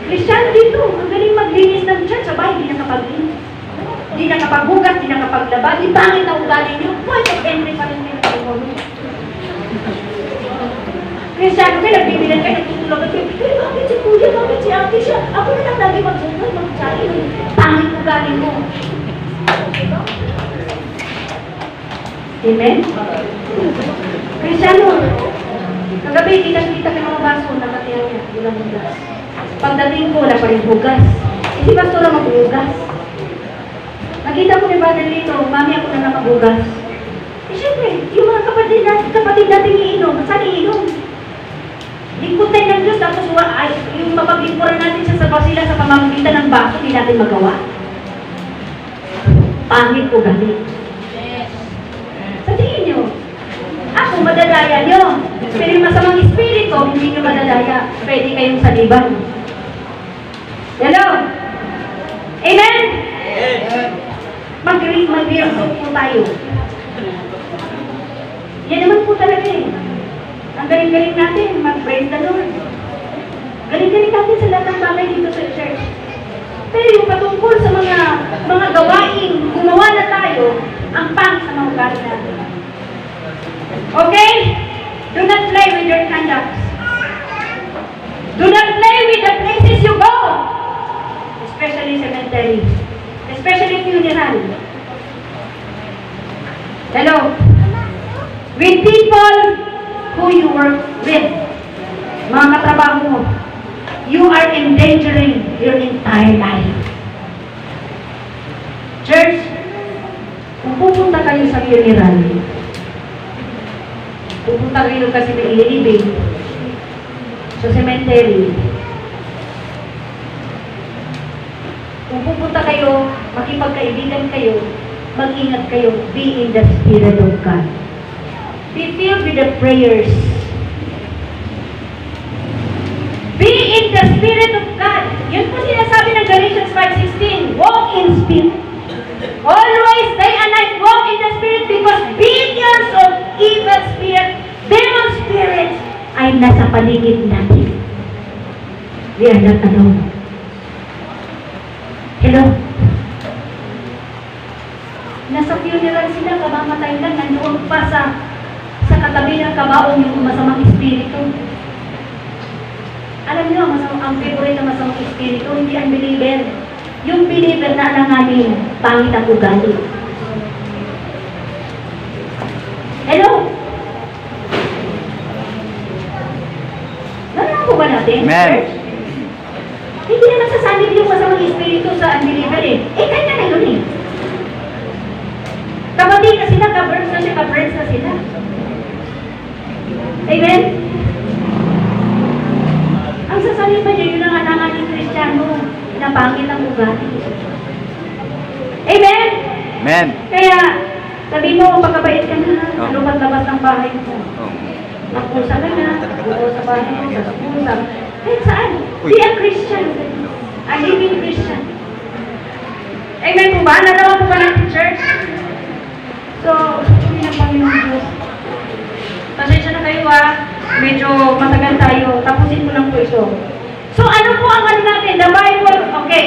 Kristiyano dito, ang galing maglinis ng church, sabay, hindi nakapag-linis. nakapaghugas, di nakapaglaba, di pangit na ugali niyo, point of entry pa rin kayo sa ulo. Kristyano kayo, nagbibilan kayo, nagtutulog kayo, bakit si kuya, bakit si ate siya? Ako na lang lagi magsugal, magsain. Pangit ugali mo. Amen? Kristyano, kagabi, kita ng mga baso, nakatiyan niya, ulang hugas. Pagdating ko, wala pa rin hugas. Si pastor na maghugas. Nakita ko ni Brother Lito, mami ako na maghugas. Eh syempre, yung mga kapatid natin iinom, saan iinom? Lingkutin ng Diyos, tapos yung mapaglingkuran natin sa basila sa pamamagitan ng baso, hindi natin magawa. Pangit ko galit. Sa tingin nyo, ako madadaya nyo. Pero yung masamang espiritu, hindi nyo madadaya. Pwede kayong saliban. Hello? Amen? Mag-react po tayo. Yan naman po talaga eh. Ang galing-galing natin, mag-praise the Lord. Galing-galing natin sa lahat ng bagay dito sa church. Pero yung patungkol sa mga gawain, gumawa na tayo, ang pang sa mga ugali natin. Okay? Do not play with your conduct. Do not play with the places you go. Especially cemetery. Especially funeral. Hello? With people who you work with. Mga katrabaho mo. You are endangering your entire life. Church, kung pupunta kayo sa funeral, pupunta kayo kasi may ililibing sa cemetery. Kung pupunta kayo, makipagkaibigan kayo, mag-ingat kayo, be in the Spirit of God. Be filled with the prayers. Be in the Spirit of God. Yun po sinasabi ng Galatians 5:16. Walk in Spirit. Always day and night walk in the Spirit because billions of evil spirits, demon spirits, ay nasa paligid natin. We are not alone. Hello? Nasa funeral sila, kamamatay lang, nandoon pa sa katabi ng kabaong yung masamang espiritu. Alam niyo, ang favorite na masamang espiritu, hindi ang believer. Yung believer na alanganin, pangit ang ugali. Hello? Narinig po ba natin? Amen. Hindi naman sasanib yung masamang espiritu sa unbeliever eh. Eh, kanya na yun eh. Kapatid na sila, ka-birds na siya, ka-birds na sila. Amen? Ang sasanib ba niya, yun ang alanganin Kristiyano na pangit ang ugali. Amen? Amen. Kaya, sabi mo, pagkabait ka na, lumabas ng bahay mo. Napusa ka na, buo sa bahay mo, sa pusa. Kahit saan? Be a Christian. A living Christian. Amen po ba? Nalaman po ba natin, church? So, hindi ng Panginoon Diyos. Pasensya na kayo medyo matagal tayo. Tapusin ko lang po ito. So, ano po ang ano natin? The Bible, okay.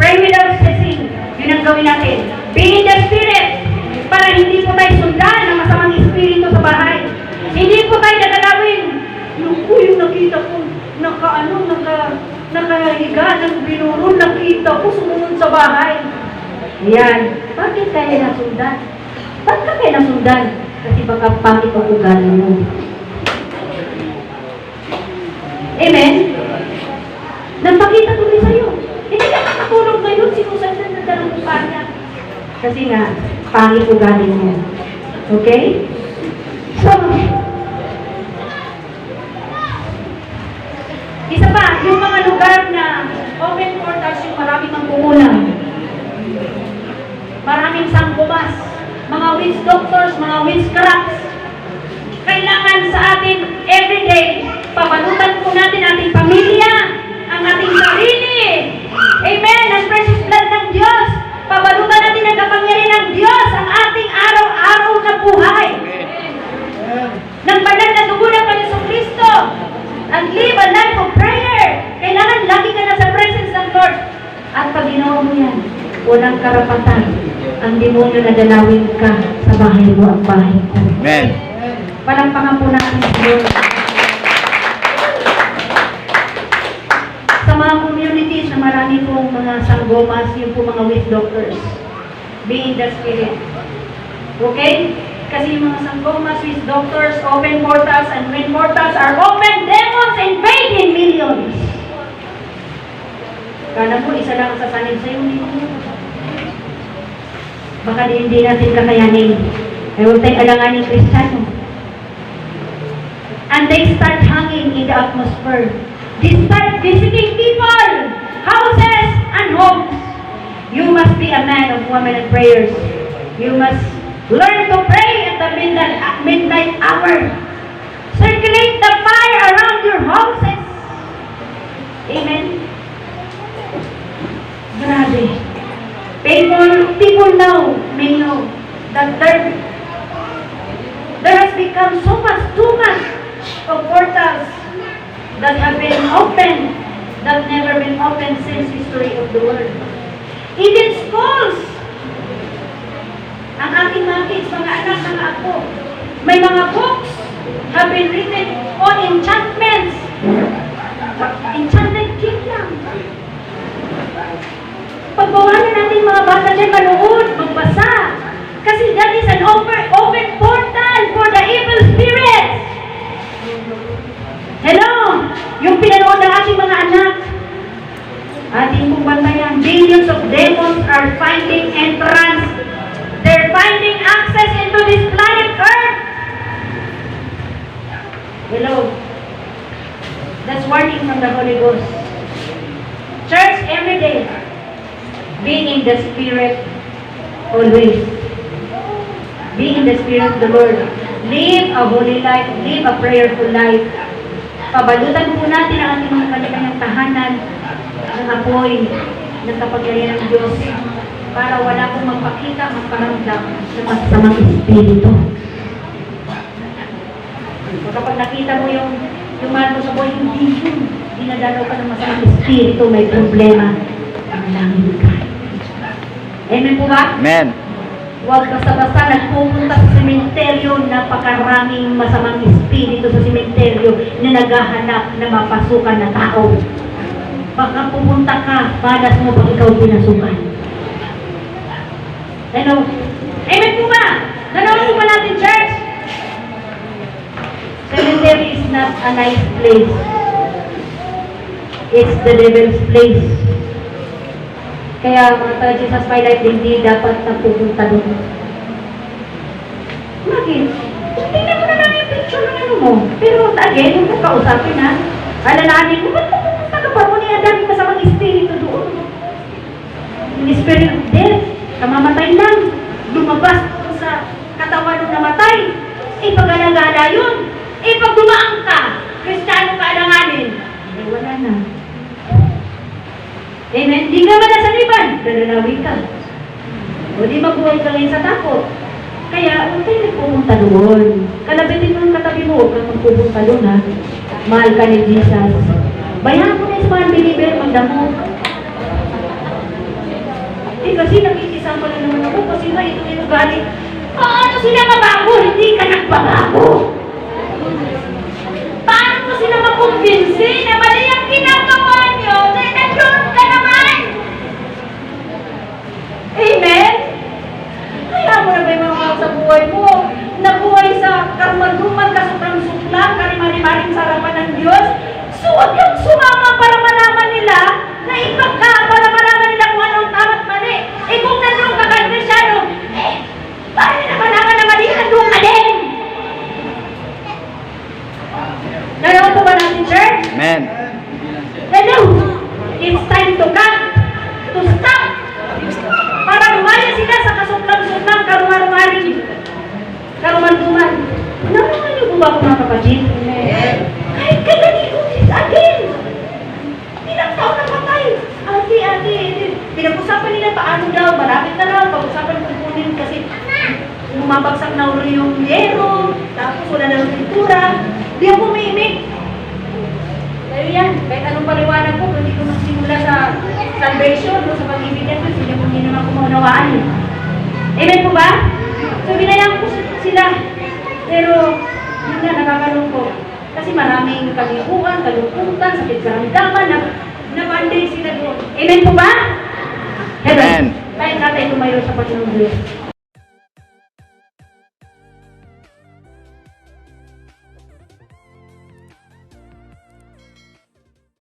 Pray without ceasing. Yun ang gawin natin. Be in the Spirit. Para hindi po tayo sundan ng masamang espiritu sa bahay. Hindi po tayo nagalawin. Yung nakita ko, nakahiga ng binurol, nakita ko sumunod sa bahay. Yan. Bakit kaya nasundan? Bakit ka kaya nasundan? Kasi baka pangit ang ugali mo. Amen? Nagpakita ko rin sa'yo. Hindi ka nakatulog ngayon, sinusundan na dalang mukha niya. Kasi nga, pangit ugali mo. Okay? So, isa pa, yung mga lugar na open portals, yung maraming mangkukulang. Maraming sangkumas, mga witch doctors, mga witchcrafts. Kailangan sa atin everyday, pabalutan po natin ating pamilya, ang ating sarili. Amen! Ang precious blood ng Diyos. Pabalutan natin ang kapangyarihan ng Diyos, ang ating araw-araw na buhay. Ng banal na dugo ng Panginoong Kristo. And live a life of prayer. Kailangan lagi ka na sa presence ng Lord. At pag ginawa mo yan, walang walang karapatan ang demonyo na dalawin ka sa bahay mo at bahay ko. Amen. Palampakan po natin si Lord. Sa mga communities na marami pong mga sanggomas, yung po mga witch doctors, be in the spirit. Okay? Kasi yung mga sanggomas, witch doctors, open portals, and when portals are open, demons invade in millions. Kala mo, isa lang ang sasanib sa'yo, hindi mo. Baka hindi natin kakayanin. Ay huwag tayong alanganin Kristiyano. And they start hanging in the atmosphere. They start visiting people, houses, and homes. You must be a man of women and prayers. You must learn to pray at the midnight hour. Circulate the fire around your houses. Amen. Grabe. People now may know that there has become too much of portals that have been opened, that never been opened since history of the world. Even schools, ang ating mga kids, mga anak, mga apo, may mga books have been written on enchantments, enchanted kingdom. Pagbawalan natin mga bata dyan, manood, magbasa. Kasi that is an open portal for the evil spirits. Hello! Yung pinanood ng ating mga anak, ating pong bantayan, billions of demons are finding entrance. They're finding access into this planet Earth. Hello? That's warning from the Holy Ghost. Church, every day, be in the Spirit always. Be in the Spirit of the Lord. Live a holy life. Live a prayerful life. Pabalutan po natin ang ating mga kanilang tahanan ng apoy ng kapangyarihan ng Diyos para wala pong magpakita, magparamdam ng masamang espiritu. So, kapag nakita mo yung mahal mo sa buhay, hindi yun. Dinadalaw ka ng masamang espiritu, may problema. Ang langit ka. Amen po ba? Amen. Huwag basta-basta nagpupunta sa sementeryo, napakaraming masamang espiritu sa sementeryo na naghahanap na mapasukan na tao. Baka pupunta ka, padas mo pag ikaw pinasukan. Ano? Amen po ba? Ganoon po ba natin, church? Cemetery is not a nice place. It's the devil's place. Kaya mga taga Jesus My Life, hindi dapat napupunta doon. Bakit? Tingnan mo na lang yung picture ng ano mo. Pero again, huwag mo kausapin ha. Alalahanin mo, ba't pupunta ka pa mo niya dami masamang espiritu doon? Yung spirit of death, kamamatay lang. Lumabas sa katawan ng namatay. Pag-alagala yun. Pag dumaan ka, Kristiyano ka alanganin. Wala na. Amen. Di ka manasaniban, dalalawi ka. O di mabuhay ka ngayon sa takot. Kaya, huwag tayo nagpupunta doon. Kalabitin mo ang katabi mo, huwag kang magpupunta doon ha. Mahal ka ni Jesus. Bayan mo na yung small believer, magdamo. Kasi nakikisama na naman ako, kasi nga ito galing. Paano sila mabago? Hindi ka nagbabago. Paano mo sila makumbinsi na mali ang ginagawa nyo? Dahil nandoon ka naman. Amen? Kaya mo na ba yung mga sa buhay mo? Nabuhay sa karuman-duman, kasuklang-suklang, karimari-maring sa harapan ng Diyos. So, huwag kang sumama para malaman nila na ikaw ka, para malaman nila kung anong tama't mali. Kung nandoon ka kay Kristyano, paano na malaman na mali, nandoon ka din? Nanood po ba natin, church? Amen. Hello! It's time to cut, to stop. Para lumaya sila sa kasuklang-suklang, karuman-duman. Nanaman niyo po ba ako mga kapatid? Kahit kaganito, again! Ilang taon na patay. Ate, pinag-usapan nila paano daw, malapit na lang, pag-usapan kukunin kasi bumabagsak na ulo yung yero, tapos wala na ng pintura. Di ako umiimik. Pero yan, kahit anong paliwanag ko, hindi ko magsimula sa salvation, sa pag-ibig ko, hindi naman ako maunawaan eh. Amen po ba? So, binayaan ko sila. Pero, yun nga, nakakalungkot. Kasi maraming kalikuan, kalungkutan, sakit karamdaman, na-bandage sila doon. Amen po ba? Amen. Tayo natin tumayo sa Panginoon Diyos.